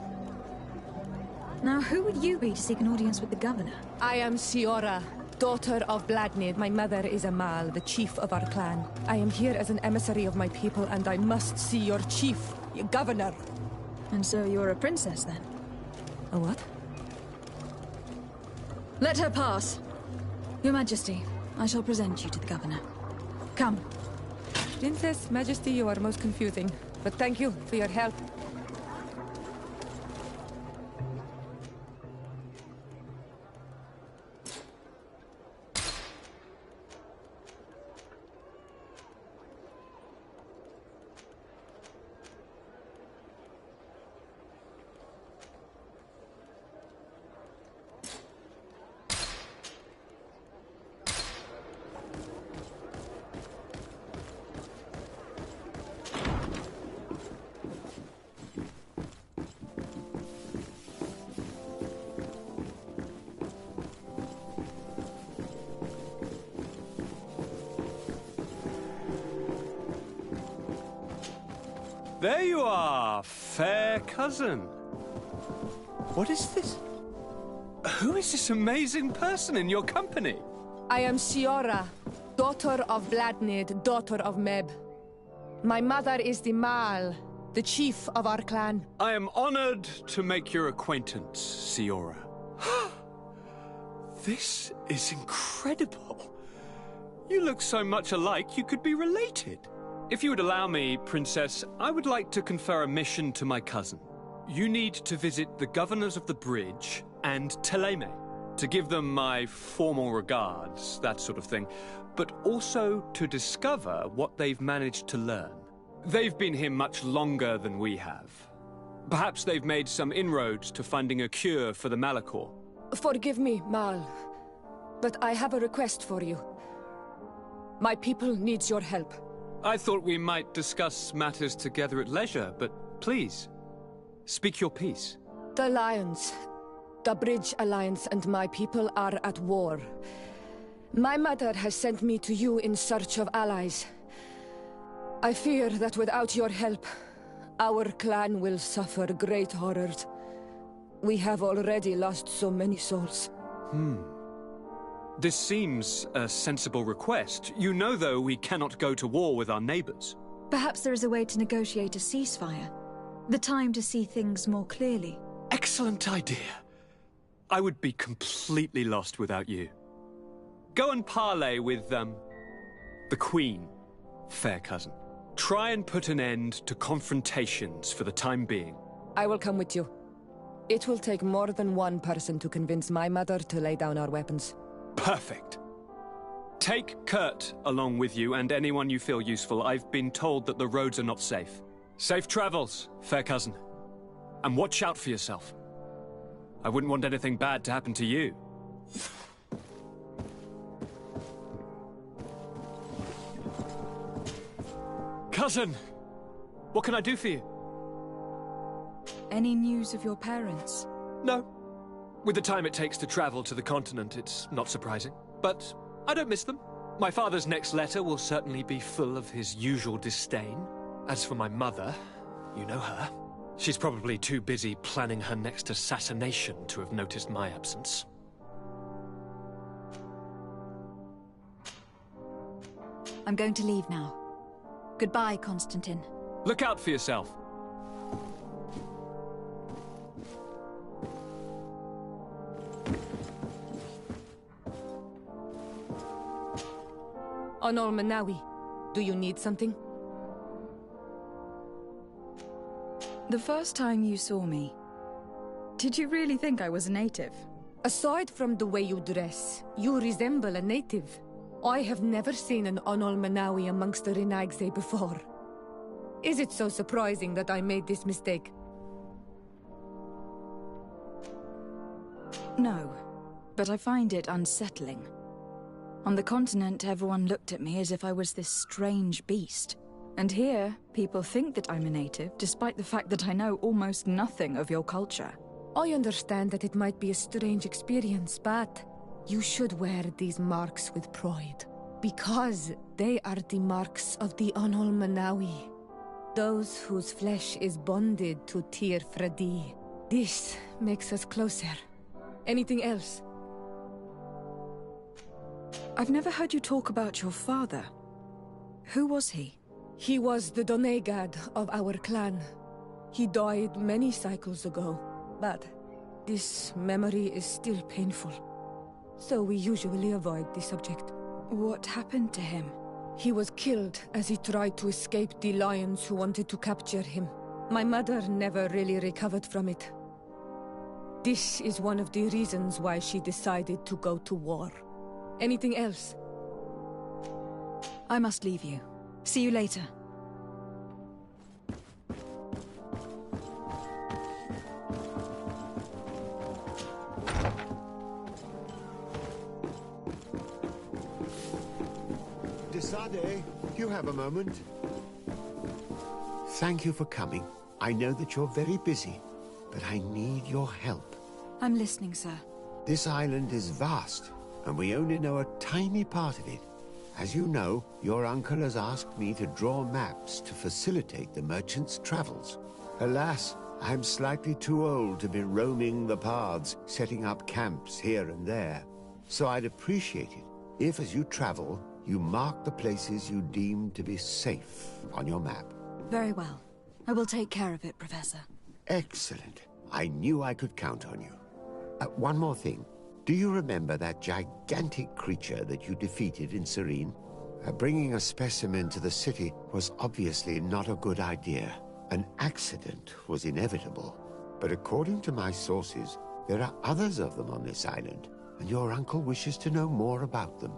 Now, who would you be to seek an audience with the governor? I am Siora, daughter of Bladnid. My mother is Amal, the chief of our clan. I am here as an emissary of my people, and I must see your chief, your governor. And so you're a princess, then? A what? Let her pass. Your Majesty, I shall present you to the governor. Come. Princess, Majesty, you are most confusing. But thank you for your help. There you are, fair cousin. What is this? Who is this amazing person in your company? I am Siora, daughter of Bladnid, daughter of Meb. My mother is the Mal, the chief of our clan. I am honored to make your acquaintance, Siora. This is incredible. You look so much alike you could be related. If you would allow me, Princess, I would like to confer a mission to my cousin. You need to visit the governors of the bridge and Teleme to give them my formal regards, that sort of thing, but also to discover what they've managed to learn. They've been here much longer than we have. Perhaps they've made some inroads to finding a cure for the Malachor. Forgive me, Mal, but I have a request for you. My people needs your help. I thought we might discuss matters together at leisure, but please, speak your piece. The Alliance, the Bridge Alliance and my people are at war. My mother has sent me to you in search of allies. I fear that without your help, our clan will suffer great horrors. We have already lost so many souls. This seems a sensible request. You know, though, we cannot go to war with our neighbors. Perhaps there is a way to negotiate a ceasefire. The time to see things more clearly. Excellent idea. I would be completely lost without you. Go and parley with, the Queen, fair cousin. Try and put an end to confrontations for the time being. I will come with you. It will take more than one person to convince my mother to lay down our weapons. Perfect. Take Kurt along with you and anyone you feel useful. I've been told that the roads are not safe. Safe travels, fair cousin. And watch out for yourself. I wouldn't want anything bad to happen to you. Cousin! What can I do for you? Any news of your parents? No. With the time it takes to travel to the continent, it's not surprising. But I don't miss them. My father's next letter will certainly be full of his usual disdain. As for my mother, you know her. She's probably too busy planning her next assassination to have noticed my absence. I'm going to leave now. Goodbye, Constantine. Look out for yourself. Honor Manawi, do you need something? The first time you saw me, did you really think I was a native? Aside from the way you dress, you resemble a native. I have never seen an Onol Manawi amongst the Renagse before. Is it so surprising that I made this mistake? No, but I find it unsettling. On the continent, everyone looked at me as if I was this strange beast. And here, people think that I'm a native, despite the fact that I know almost nothing of your culture. I understand that it might be a strange experience, but you should wear these marks with pride. Because they are the marks of the Onol Manawi. Those whose flesh is bonded to Tir Fradi. This makes us closer. Anything else? I've never heard you talk about your father. Who was he? He was the Donegad of our clan. He died many cycles ago, but this memory is still painful. So we usually avoid the subject. What happened to him? He was killed as he tried to escape the lions who wanted to capture him. My mother never really recovered from it. This is one of the reasons why she decided to go to war. Anything else? I must leave you. See you later. Desade, you have a moment? Thank you for coming. I know that you're very busy, but I need your help. I'm listening, sir. This island is vast, and we only know a tiny part of it. As you know, your uncle has asked me to draw maps to facilitate the merchant's travels. Alas, I'm slightly too old to be roaming the paths, setting up camps here and there. So I'd appreciate it if, as you travel, you mark the places you deem to be safe on your map. Very well. I will take care of it, Professor. Excellent. I knew I could count on you. One more thing. Do you remember that gigantic creature that you defeated in Serene? Bringing a specimen to the city was obviously not a good idea. An accident was inevitable. But according to my sources, there are others of them on this island, and your uncle wishes to know more about them.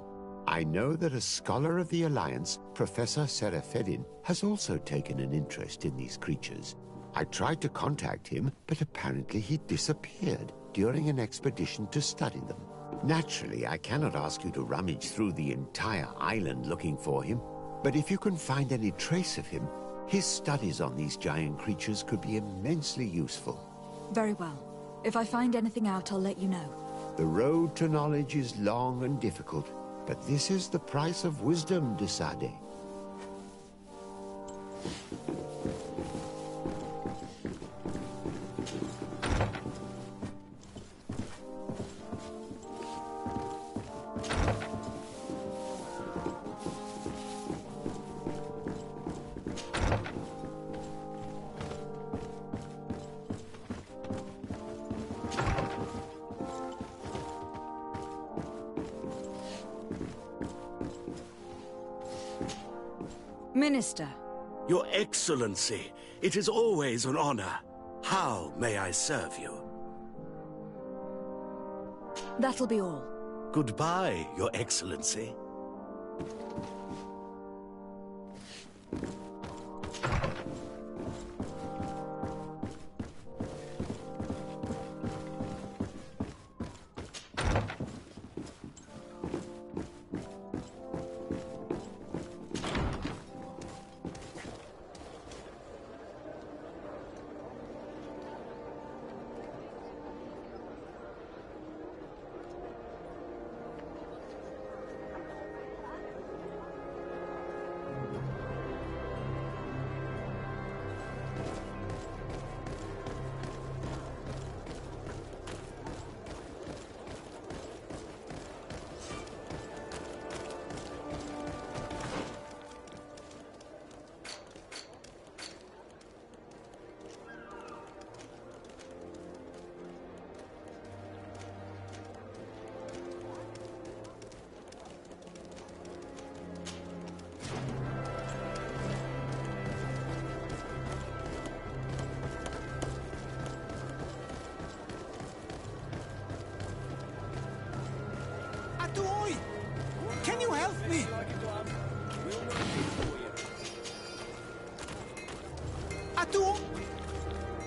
I know that a scholar of the Alliance, Professor Serafedin, has also taken an interest in these creatures. I tried to contact him, but apparently he disappeared during an expedition to study them. Naturally, I cannot ask you to rummage through the entire island looking for him, but if you can find any trace of him, his studies on these giant creatures could be immensely useful. Very well. If I find anything out, I'll let you know. The road to knowledge is long and difficult, but this is the price of wisdom, Desade. Minister. Your Excellency, it is always an honor. How may I serve you? That'll be all. Goodbye, Your Excellency. Atuoi! Can you help me? Atuo!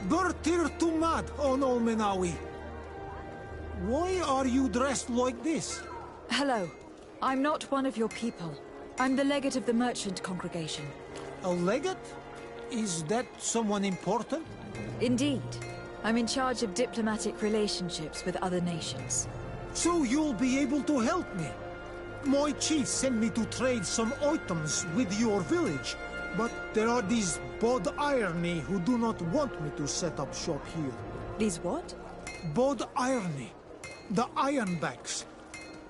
Bertir Tumad on Olmenawi. Why are you dressed like this? Hello. I'm not one of your people. I'm the legate of the merchant congregation. A legate? Is that someone important? Indeed. I'm in charge of diplomatic relationships with other nations. So you'll be able to help me. My chief sent me to trade some items with your village, but there are these Bod Irony who do not want me to set up shop here. These what? Bod Irony. The Ironbacks.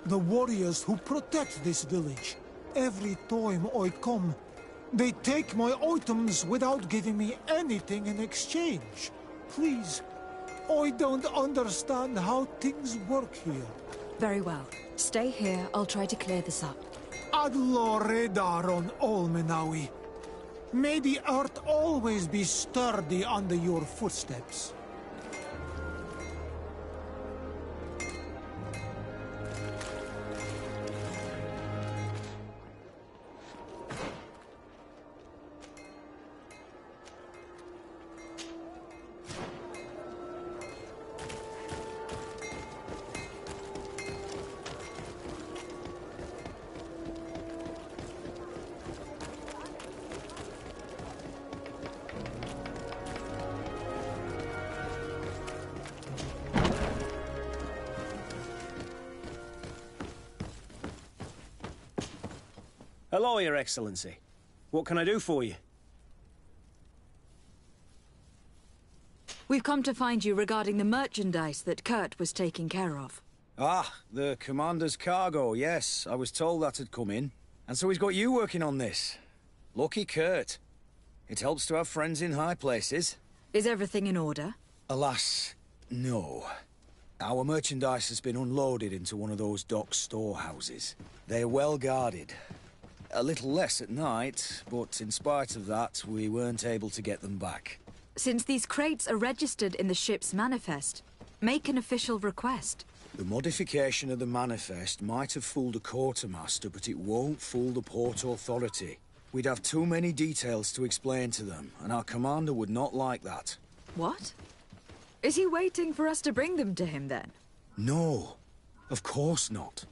The warriors who protect this village. Every time I come, they take my items without giving me anything in exchange. Please, I don't understand how things work here. Very well. Stay here, I'll try to clear this up. Adlo Redar on Olmenawi. May the earth always be sturdy under your footsteps. Hello, Your Excellency. What can I do for you? We've come to find you regarding the merchandise that Kurt was taking care of. Ah, the commander's cargo, yes. I was told that had come in. And so he's got you working on this. Lucky Kurt. It helps to have friends in high places. Is everything in order? Alas, no. Our merchandise has been unloaded into one of those dock storehouses. They're well guarded. A little less at night, but in spite of that, we weren't able to get them back. Since these crates are registered in the ship's manifest, make an official request. The modification of the manifest might have fooled a quartermaster, but it won't fool the Port Authority. We'd have too many details to explain to them, and our commander would not like that. What? Is he waiting for us to bring them to him, then? No, of course not.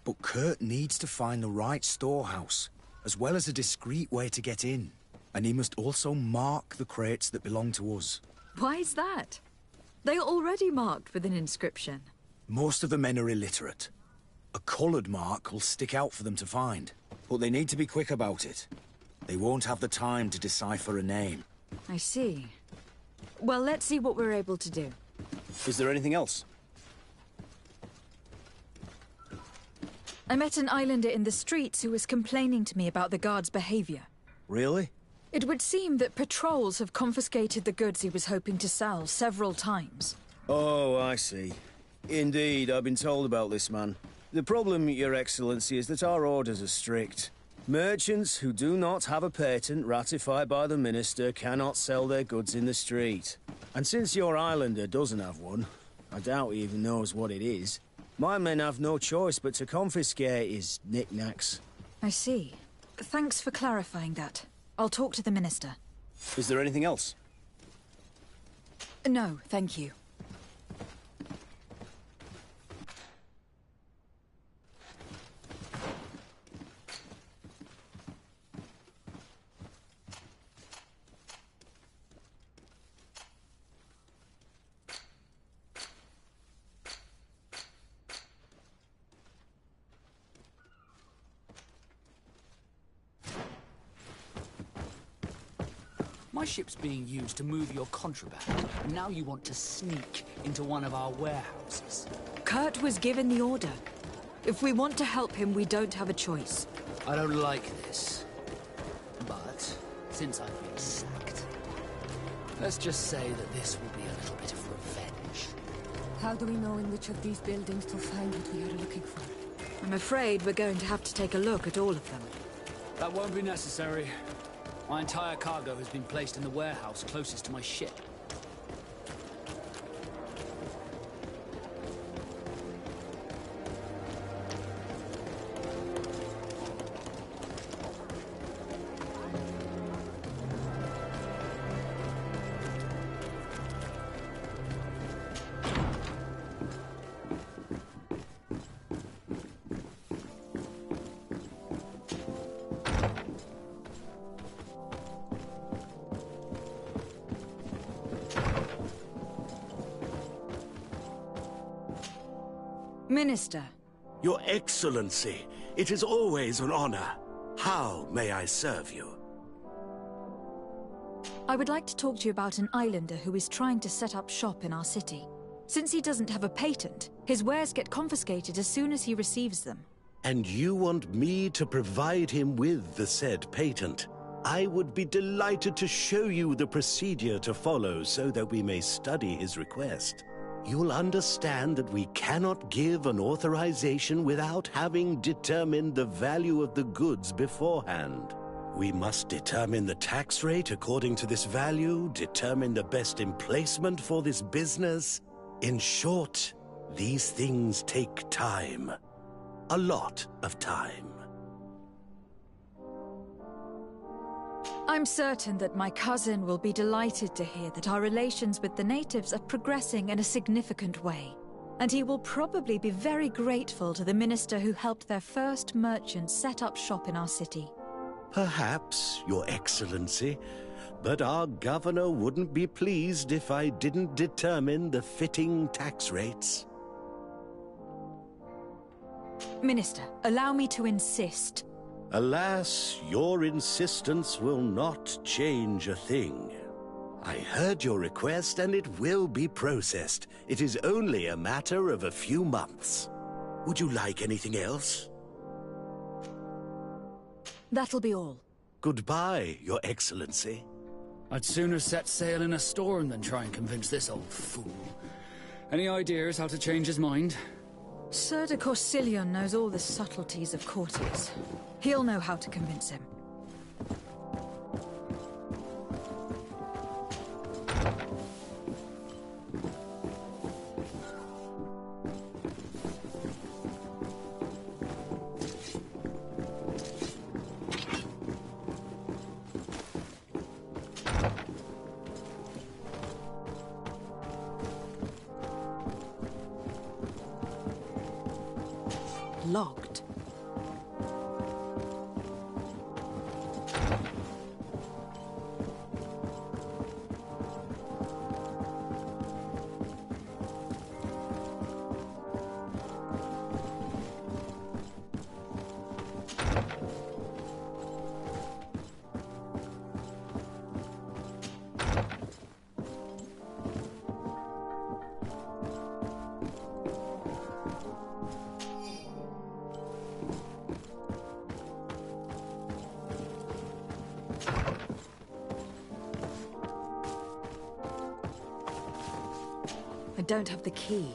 But Kurt needs to find the right storehouse, as well as a discreet way to get in. And he must also mark the crates that belong to us. Why is that? They are already marked with an inscription. Most of the men are illiterate. A coloured mark will stick out for them to find, but they need to be quick about it. They won't have the time to decipher a name. I see. Well, let's see what we're able to do. Is there anything else? I met an islander in the streets who was complaining to me about the guard's behavior. Really? It would seem that patrols have confiscated the goods he was hoping to sell several times. Oh, I see. Indeed, I've been told about this man. The problem, Your Excellency, is that our orders are strict. Merchants who do not have a patent ratified by the Minister cannot sell their goods in the street. And since your islander doesn't have one, I doubt he even knows what it is, my men have no choice but to confiscate his knickknacks. I see. Thanks for clarifying that. I'll talk to the Minister. Is there anything else? No, thank you. My ship's being used to move your contraband, and now you want to sneak into one of our warehouses. Kurt was given the order. If we want to help him, we don't have a choice. I don't like this. But, since I've been sacked, let's just say that this will be a little bit of revenge. How do we know in which of these buildings to find what we are looking for? I'm afraid we're going to have to take a look at all of them. That won't be necessary. My entire cargo has been placed in the warehouse closest to my ship. Minister. Your Excellency, it is always an honor. How may I serve you? I would like to talk to you about an islander who is trying to set up shop in our city. Since he doesn't have a patent, his wares get confiscated as soon as he receives them. And you want me to provide him with the said patent? I would be delighted to show you the procedure to follow so that we may study his request. You'll understand that we cannot give an authorization without having determined the value of the goods beforehand. We must determine the tax rate according to this value, determine the best emplacement for this business. In short, these things take time. A lot of time. I'm certain that my cousin will be delighted to hear that our relations with the natives are progressing in a significant way. And he will probably be very grateful to the minister who helped their first merchant set up shop in our city. Perhaps, Your Excellency, but our governor wouldn't be pleased if I didn't determine the fitting tax rates. Minister, allow me to insist. Alas, your insistence will not change a thing. I heard your request and it will be processed. It is only a matter of a few months. Would you like anything else? That'll be all. Goodbye, Your Excellency. I'd sooner set sail in a storm than try and convince this old fool. Any ideas how to change his mind? Sir de Corsillion knows all the subtleties of courtiers. He'll know how to convince him. Locked. I don't have the key.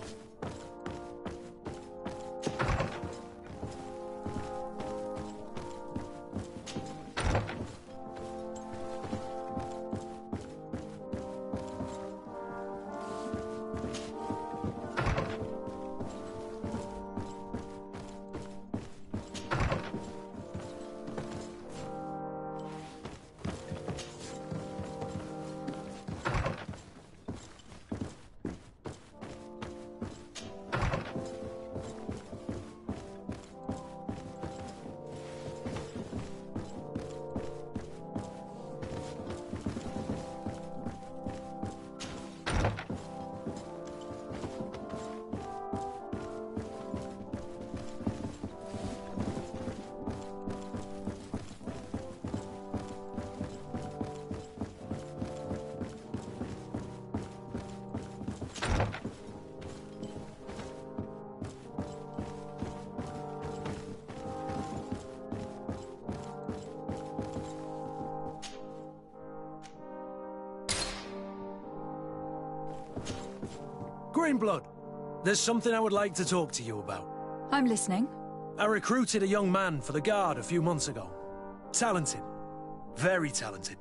Greenblood, there's something I would like to talk to you about. I'm listening. I recruited a young man for the Guard a few months ago. Talented. Very talented.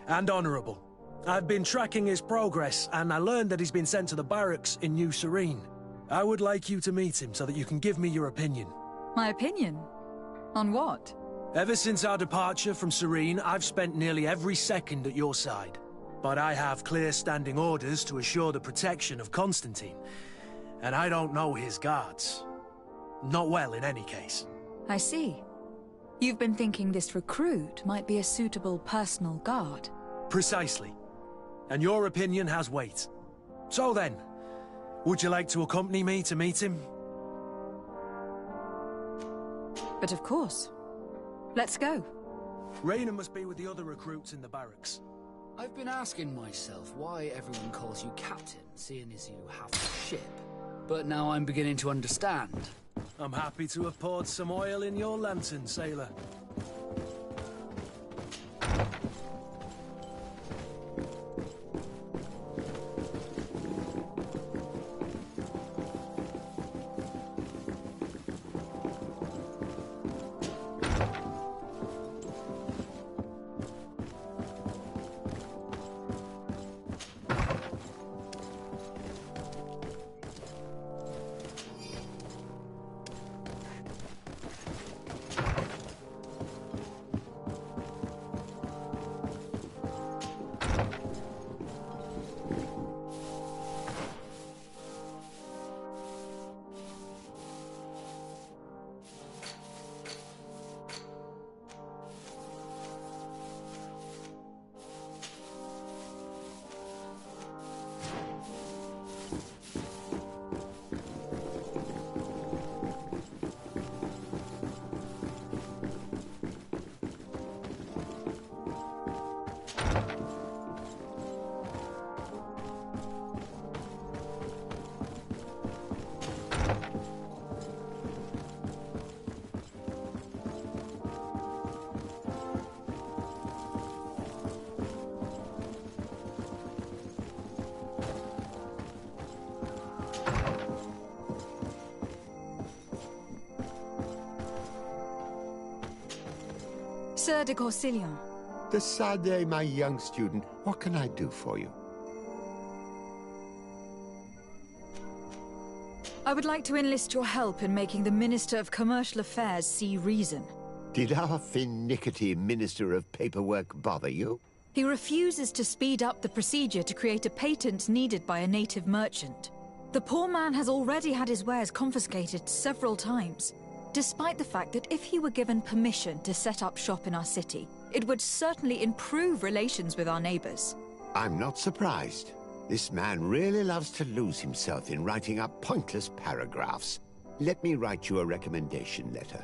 And honorable. I've been tracking his progress, and I learned that he's been sent to the barracks in New Serene. I would like you to meet him so that you can give me your opinion. My opinion? On what? Ever since our departure from Serene, I've spent nearly every second at your side. But I have clear standing orders to assure the protection of Constantine. And I don't know his guards. Not well, in any case. I see. You've been thinking this recruit might be a suitable personal guard. Precisely. And your opinion has weight. So then, would you like to accompany me to meet him? But of course. Let's go. Raina must be with the other recruits in the barracks. I've been asking myself why everyone calls you Captain, seeing as you have a ship. But now I'm beginning to understand. I'm happy to have poured some oil in your lantern, sailor. Sir de Corsilion. De Sade, my young student, what can I do for you? I would like to enlist your help in making the Minister of Commercial Affairs see reason. Did our finicky Minister of Paperwork bother you? He refuses to speed up the procedure to create a patent needed by a native merchant. The poor man has already had his wares confiscated several times, despite the fact that if he were given permission to set up shop in our city, it would certainly improve relations with our neighbors. I'm not surprised. This man really loves to lose himself in writing up pointless paragraphs. Let me write you a recommendation letter.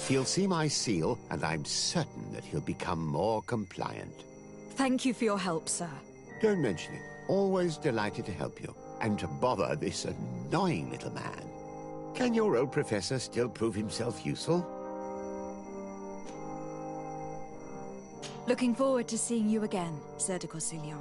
He'll see my seal, and I'm certain that he'll become more compliant. Thank you for your help, sir. Don't mention it. Always delighted to help you, and to bother this annoying little man. Can your old professor still prove himself useful? Looking forward to seeing you again, Sir de Corsilion.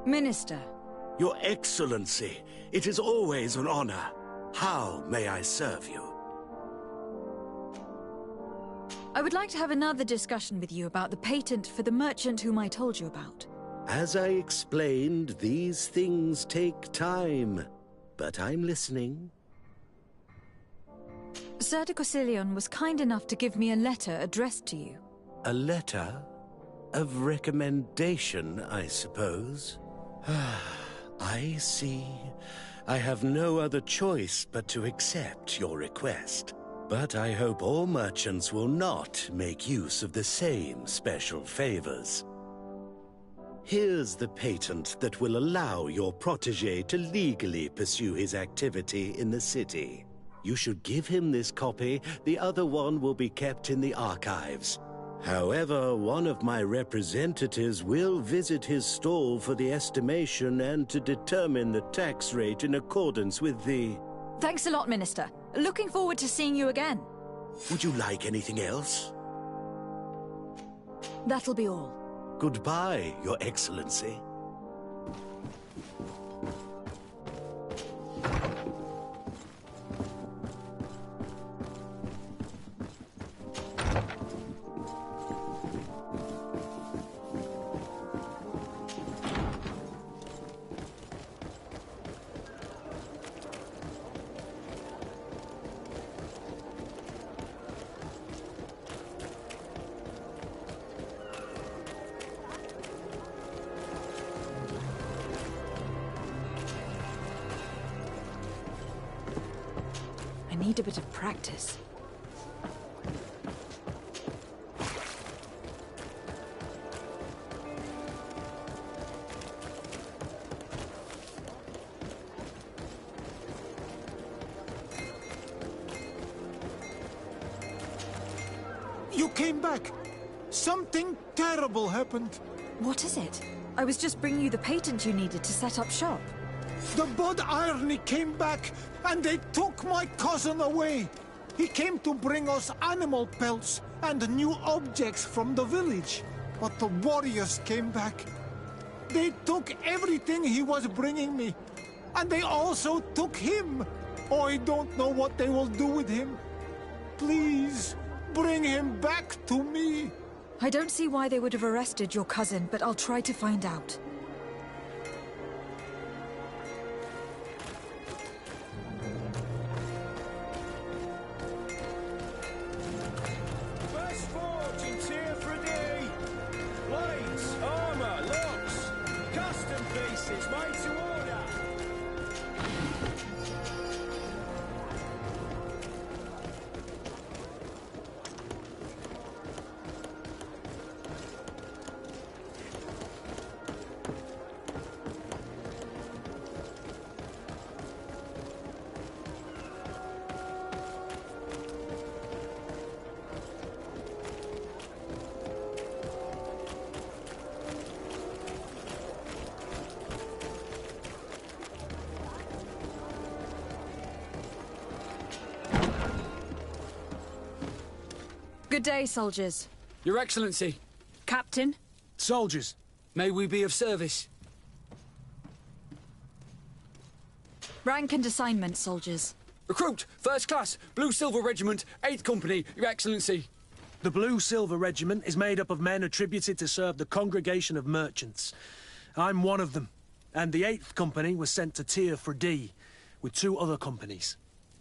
Minister. Your Excellency, it is always an honor. How may I serve you? I would like to have another discussion with you about the patent for the merchant whom I told you about. As I explained, these things take time. But I'm listening. Sir de Corsilion was kind enough to give me a letter addressed to you. A letter? Of recommendation, I suppose? I see. I have no other choice but to accept your request. But I hope all merchants will not make use of the same special favors. Here's the patent that will allow your protégé to legally pursue his activity in the city. You should give him this copy. The other one will be kept in the archives. However, one of my representatives will visit his stall for the estimation and to determine the tax rate in accordance with the... Thanks a lot, Minister. Looking forward to seeing you again. Would you like anything else? That'll be all. Goodbye, Your Excellency. need a bit of practice. You came back! Something terrible happened. What is it? I was just bringing you the patent you needed to set up shop. The Bud Irony came back, and they took my cousin away. He came to bring us animal pelts and new objects from the village. But the warriors came back. They took everything he was bringing me. And they also took him. Oh, I don't know what they will do with him. Please, bring him back to me. I don't see why they would have arrested your cousin, but I'll try to find out. Best forge in tier for a day. Blades, armor, locks, custom pieces made to order. Good day, soldiers. Your Excellency. Captain. Soldiers. May we be of service? Rank and assignment, soldiers. Recruit, first class, Blue Silver Regiment, 8th Company, Your Excellency. The Blue Silver Regiment is made up of men attributed to serve the Congregation of Merchants. I'm one of them, and the 8th Company was sent to Tier for D, with 2 other companies.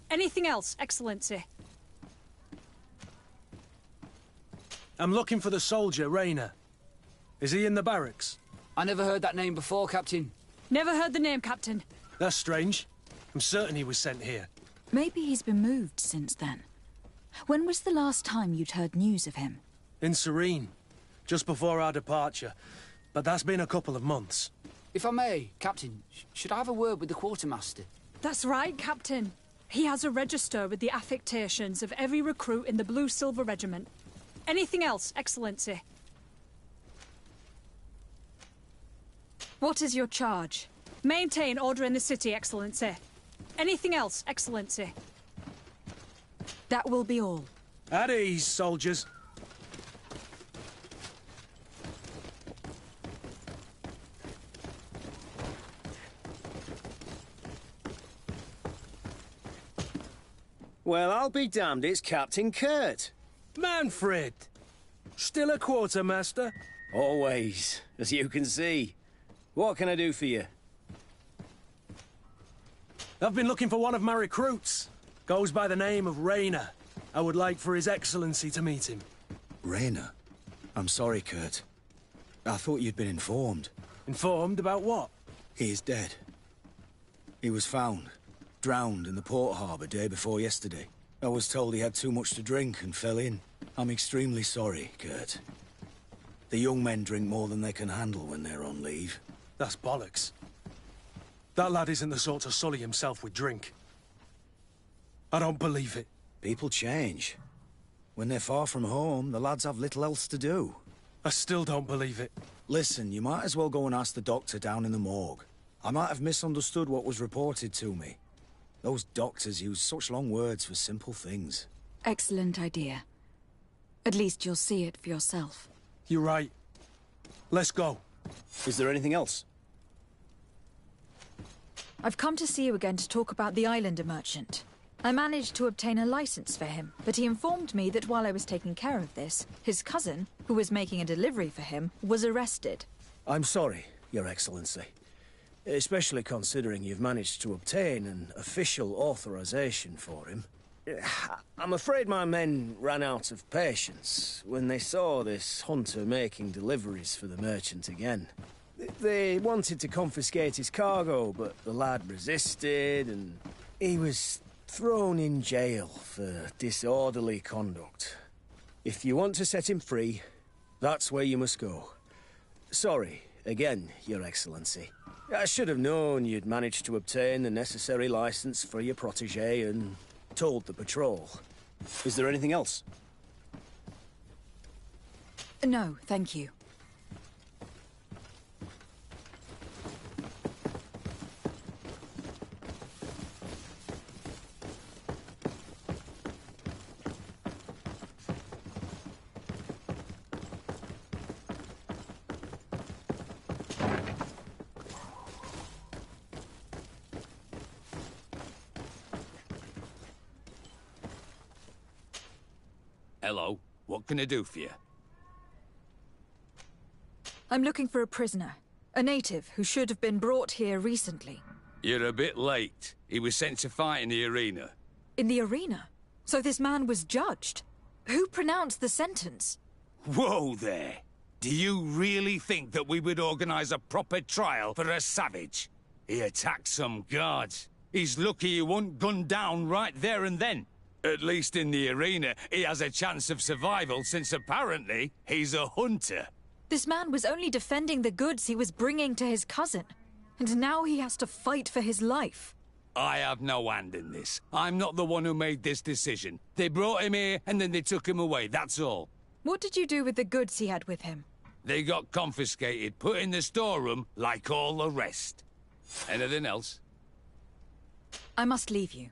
Anything else, Excellency? I'm looking for the soldier, Rayner. Is he in the barracks? I never heard that name before, Captain. Never heard the name, Captain. That's strange. I'm certain he was sent here. Maybe he's been moved since then. When was the last time you'd heard news of him? In Serene, just before our departure. But that's been a couple of months. If I may, Captain, should I have a word with the quartermaster? That's right, Captain. He has a register with the affectations of every recruit in the Blue Silver Regiment. Anything else, Excellency? What is your charge? Maintain order in the city, Excellency. Anything else, Excellency? That will be all. At ease, soldiers. Well, I'll be damned, it's Captain Kurt. Manfred! Still a quartermaster? Always, as you can see. What can I do for you? I've been looking for one of my recruits. Goes by the name of Rayner. I would like for His Excellency to meet him. Rayner? I'm sorry, Kurt. I thought you'd been informed. Informed about what? He is dead. He was found, drowned in the port harbour day before yesterday. I was told he had too much to drink and fell in. I'm extremely sorry, Kurt. The young men drink more than they can handle when they're on leave. That's bollocks. That lad isn't the sort to sully himself with drink. I don't believe it. People change. When they're far from home, the lads have little else to do. I still don't believe it. Listen, you might as well go and ask the doctor down in the morgue. I might have misunderstood what was reported to me. Those doctors use such long words for simple things. Excellent idea. At least you'll see it for yourself. You're right. Let's go. Is there anything else? I've come to see you again to talk about the Islander merchant. I managed to obtain a license for him, but he informed me that while I was taking care of this, his cousin, who was making a delivery for him, was arrested. I'm sorry, Your Excellency. Especially considering you've managed to obtain an official authorization for him. I'm afraid my men ran out of patience when they saw this hunter making deliveries for the merchant again. They wanted to confiscate his cargo, but the lad resisted, and he was thrown in jail for disorderly conduct. If you want to set him free, that's where you must go. Sorry, again, Your Excellency. I should have known you'd managed to obtain the necessary license for your protege and told the patrol. Is there anything else? No, thank you. Hello, what can I do for you? I'm looking for a prisoner. A native who should have been brought here recently. You're a bit late. He was sent to fight in the arena. In the arena? So this man was judged? Who pronounced the sentence? Whoa there! Do you really think that we would organize a proper trial for a savage? He attacked some guards. He's lucky he wasn't gunned down right there and then. At least in the arena, he has a chance of survival since apparently he's a hunter. This man was only defending the goods he was bringing to his cousin. And now he has to fight for his life. I have no hand in this. I'm not the one who made this decision. They brought him here and then they took him away, that's all. What did you do with the goods he had with him? They got confiscated, put in the storeroom like all the rest. Anything else? I must leave you.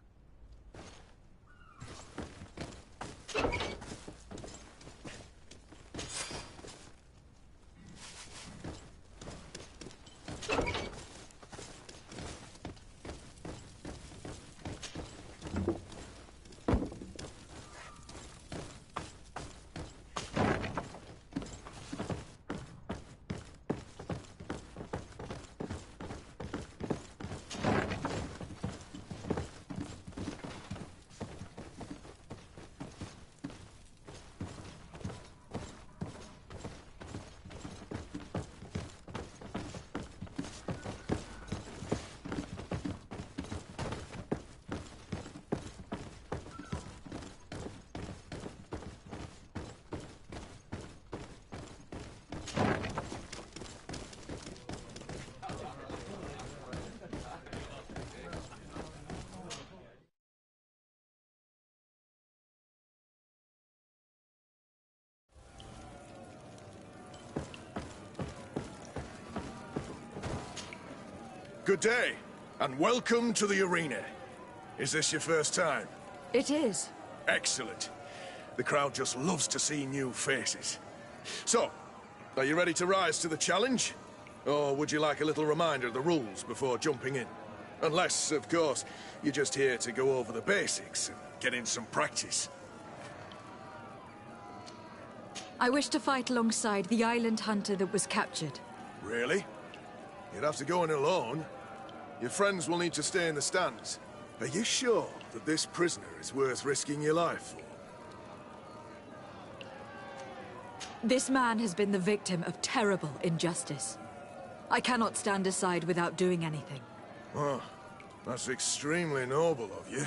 Good day, and welcome to the arena. Is this your first time? It is. Excellent. The crowd just loves to see new faces. So, are you ready to rise to the challenge? Or would you like a little reminder of the rules before jumping in? Unless, of course, you're just here to go over the basics and get in some practice. I wish to fight alongside the island hunter that was captured. Really? You'd have to go in alone. Your friends will need to stay in the stands. Are you sure that this prisoner is worth risking your life for? This man has been the victim of terrible injustice. I cannot stand aside without doing anything. Oh, that's extremely noble of you.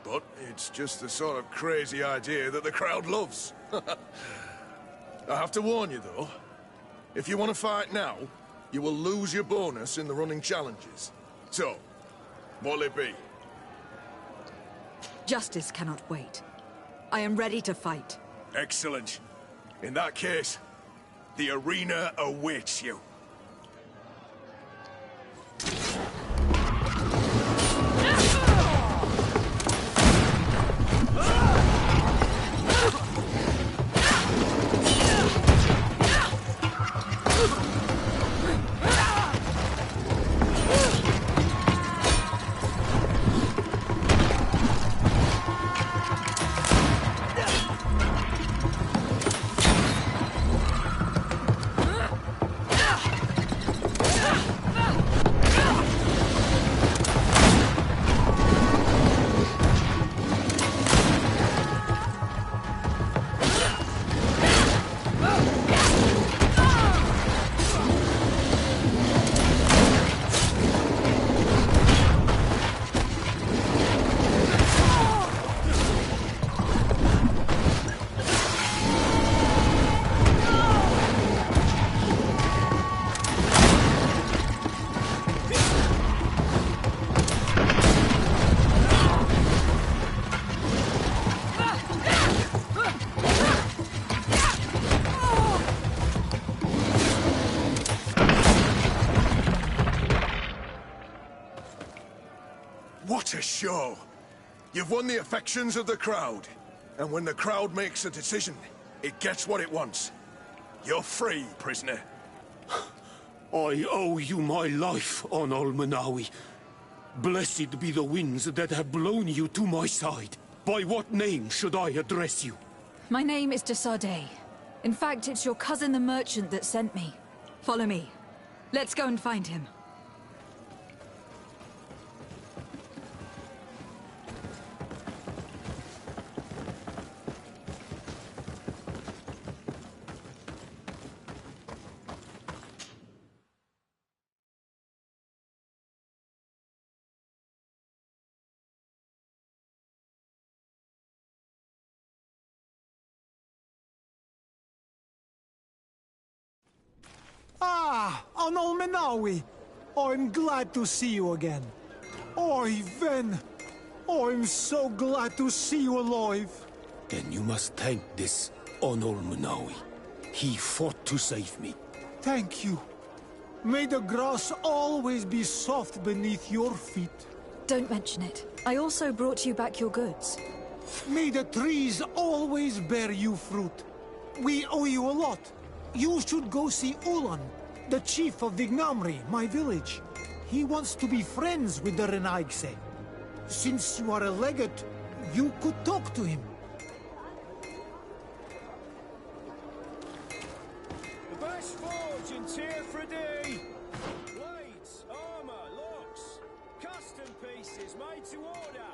But it's just the sort of crazy idea that the crowd loves. I have to warn you, though. If you want to fight now, you will lose your bonus in the running challenges. So, what'll it be? Justice cannot wait. I am ready to fight. Excellent. In that case, the arena awaits you. show. You've won the affections of the crowd. And when the crowd makes a decision, it gets what it wants. You're free, prisoner. I owe you my life, Onol Manawi. Blessed be the winds that have blown you to my side. By what name should I address you? My name is Desade. In fact, it's your cousin the merchant that sent me. Follow me. Let's go and find him. Ah, Onol Menawi. I'm glad to see you again. Oi, Ven. I'm so glad to see you alive. Then you must thank this Onol Manawi. He fought to save me. Thank you. May the grass always be soft beneath your feet. Don't mention it. I also brought you back your goods. May the trees always bear you fruit. We owe you a lot. You should go see Ulan, the chief of Vignamri, my village. He wants to be friends with the Renaigse. Since you are a legate, you could talk to him. The best forge in Tearfredy! Blades, armor, locks, custom pieces made to order.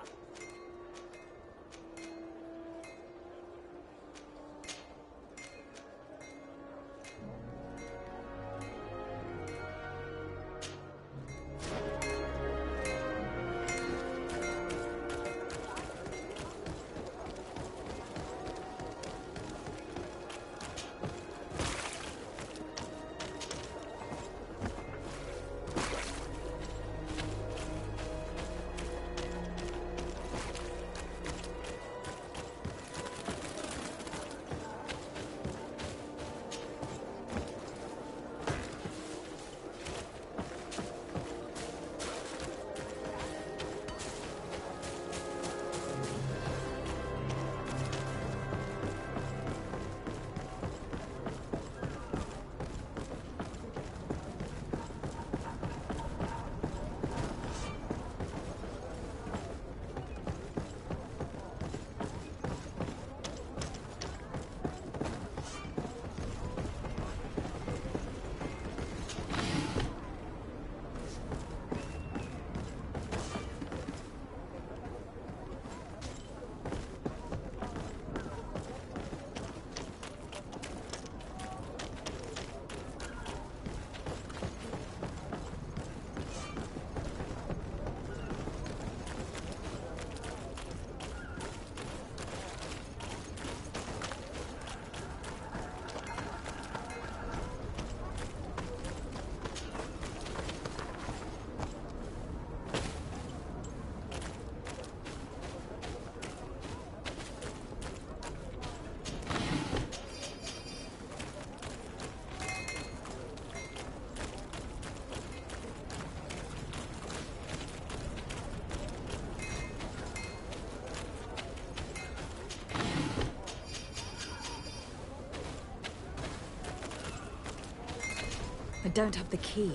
I don't have the key.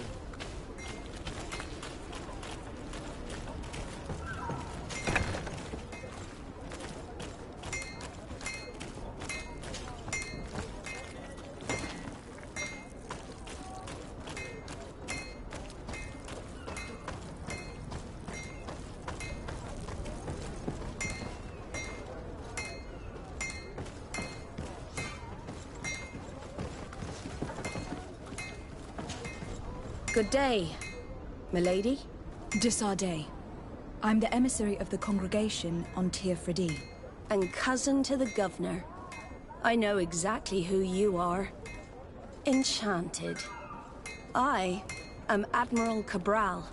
Good day, milady. Desade. I'm the emissary of the congregation on Tearfredy. And cousin to the governor. I know exactly who you are. Enchanted. I am Admiral Cabral,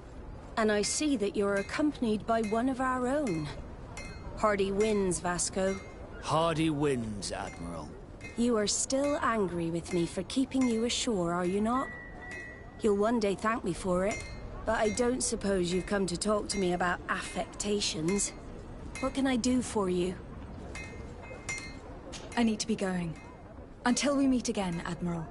and I see that you're accompanied by one of our own. Hardy winds, Vasco. Hardy winds, Admiral. You are still angry with me for keeping you ashore, are you not? You'll one day thank me for it, But I don't suppose you've come to talk to me about affectations. What can I do for you? I need to be going. Until we meet again, Admiral.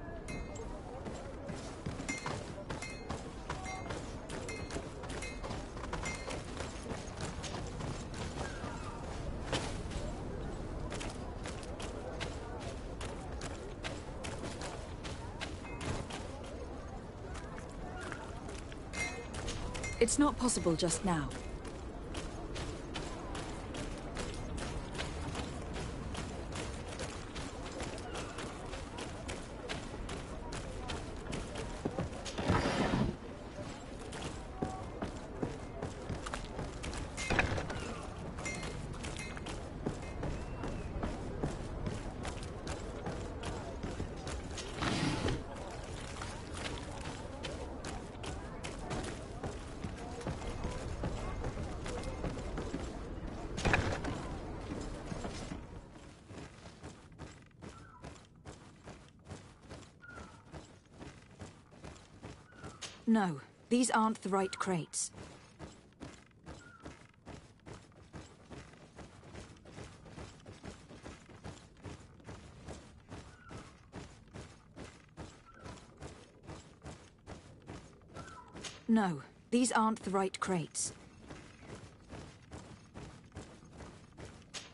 It's not possible just now. No, these aren't the right crates. No, these aren't the right crates.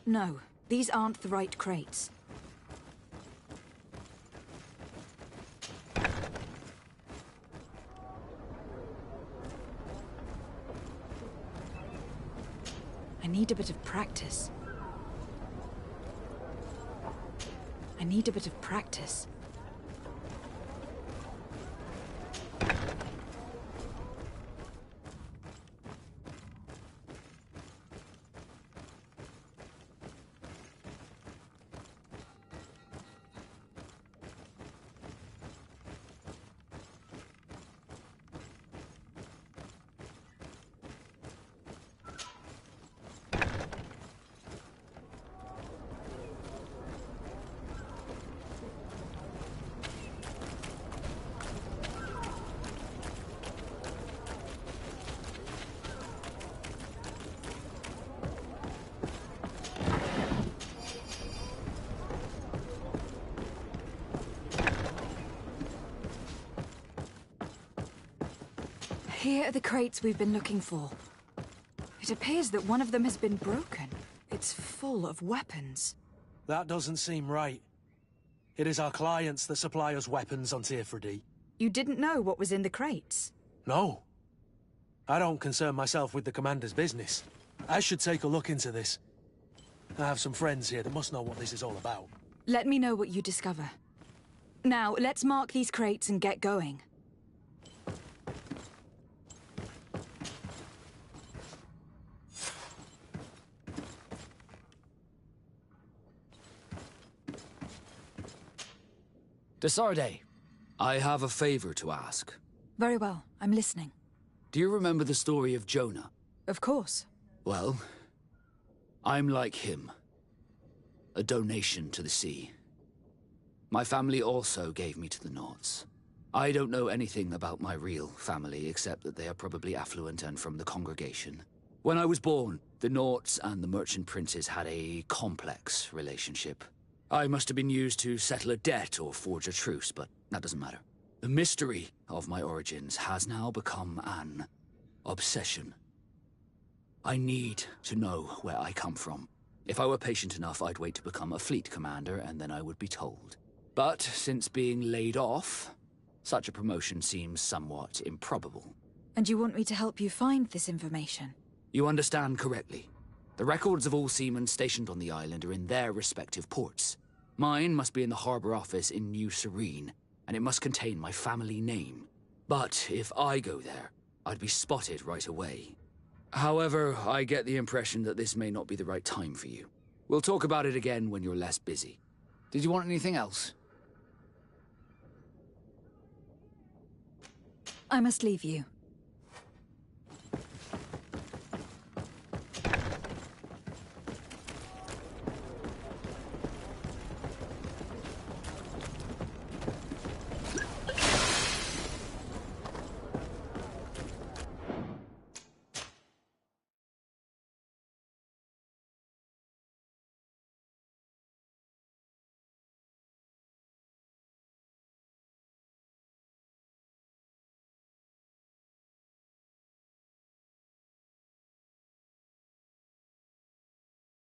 No, these aren't the right crates. I need a bit of practice. I need a bit of practice. Here are the crates we've been looking for. It appears that one of them has been broken. It's full of weapons. That doesn't seem right. It is our clients that supply us weapons on Tearfredy. You didn't know what was in the crates? No. I don't concern myself with the commander's business. I should take a look into this. I have some friends here that must know what this is all about. Let me know what you discover. Now, let's mark these crates and get going. Desarde, I have a favor to ask. Very well, I'm listening. Do you remember the story of Jonah? Of course. Well, I'm like him. A donation to the sea. My family also gave me to the Nauts. I don't know anything about my real family, except that they are probably affluent and from the congregation. When I was born, the Nauts and the merchant princes had a complex relationship. I must have been used to settle a debt or forge a truce, but that doesn't matter. The mystery of my origins has now become an obsession. I need to know where I come from. If I were patient enough, I'd wait to become a fleet commander, and then I would be told. But since being laid off, such a promotion seems somewhat improbable. And you want me to help you find this information? You understand correctly. The records of all seamen stationed on the island are in their respective ports. Mine must be in the harbor office in New Serene, and it must contain my family name. But if I go there, I'd be spotted right away. However, I get the impression that this may not be the right time for you. We'll talk about it again when you're less busy. Did you want anything else? I must leave you.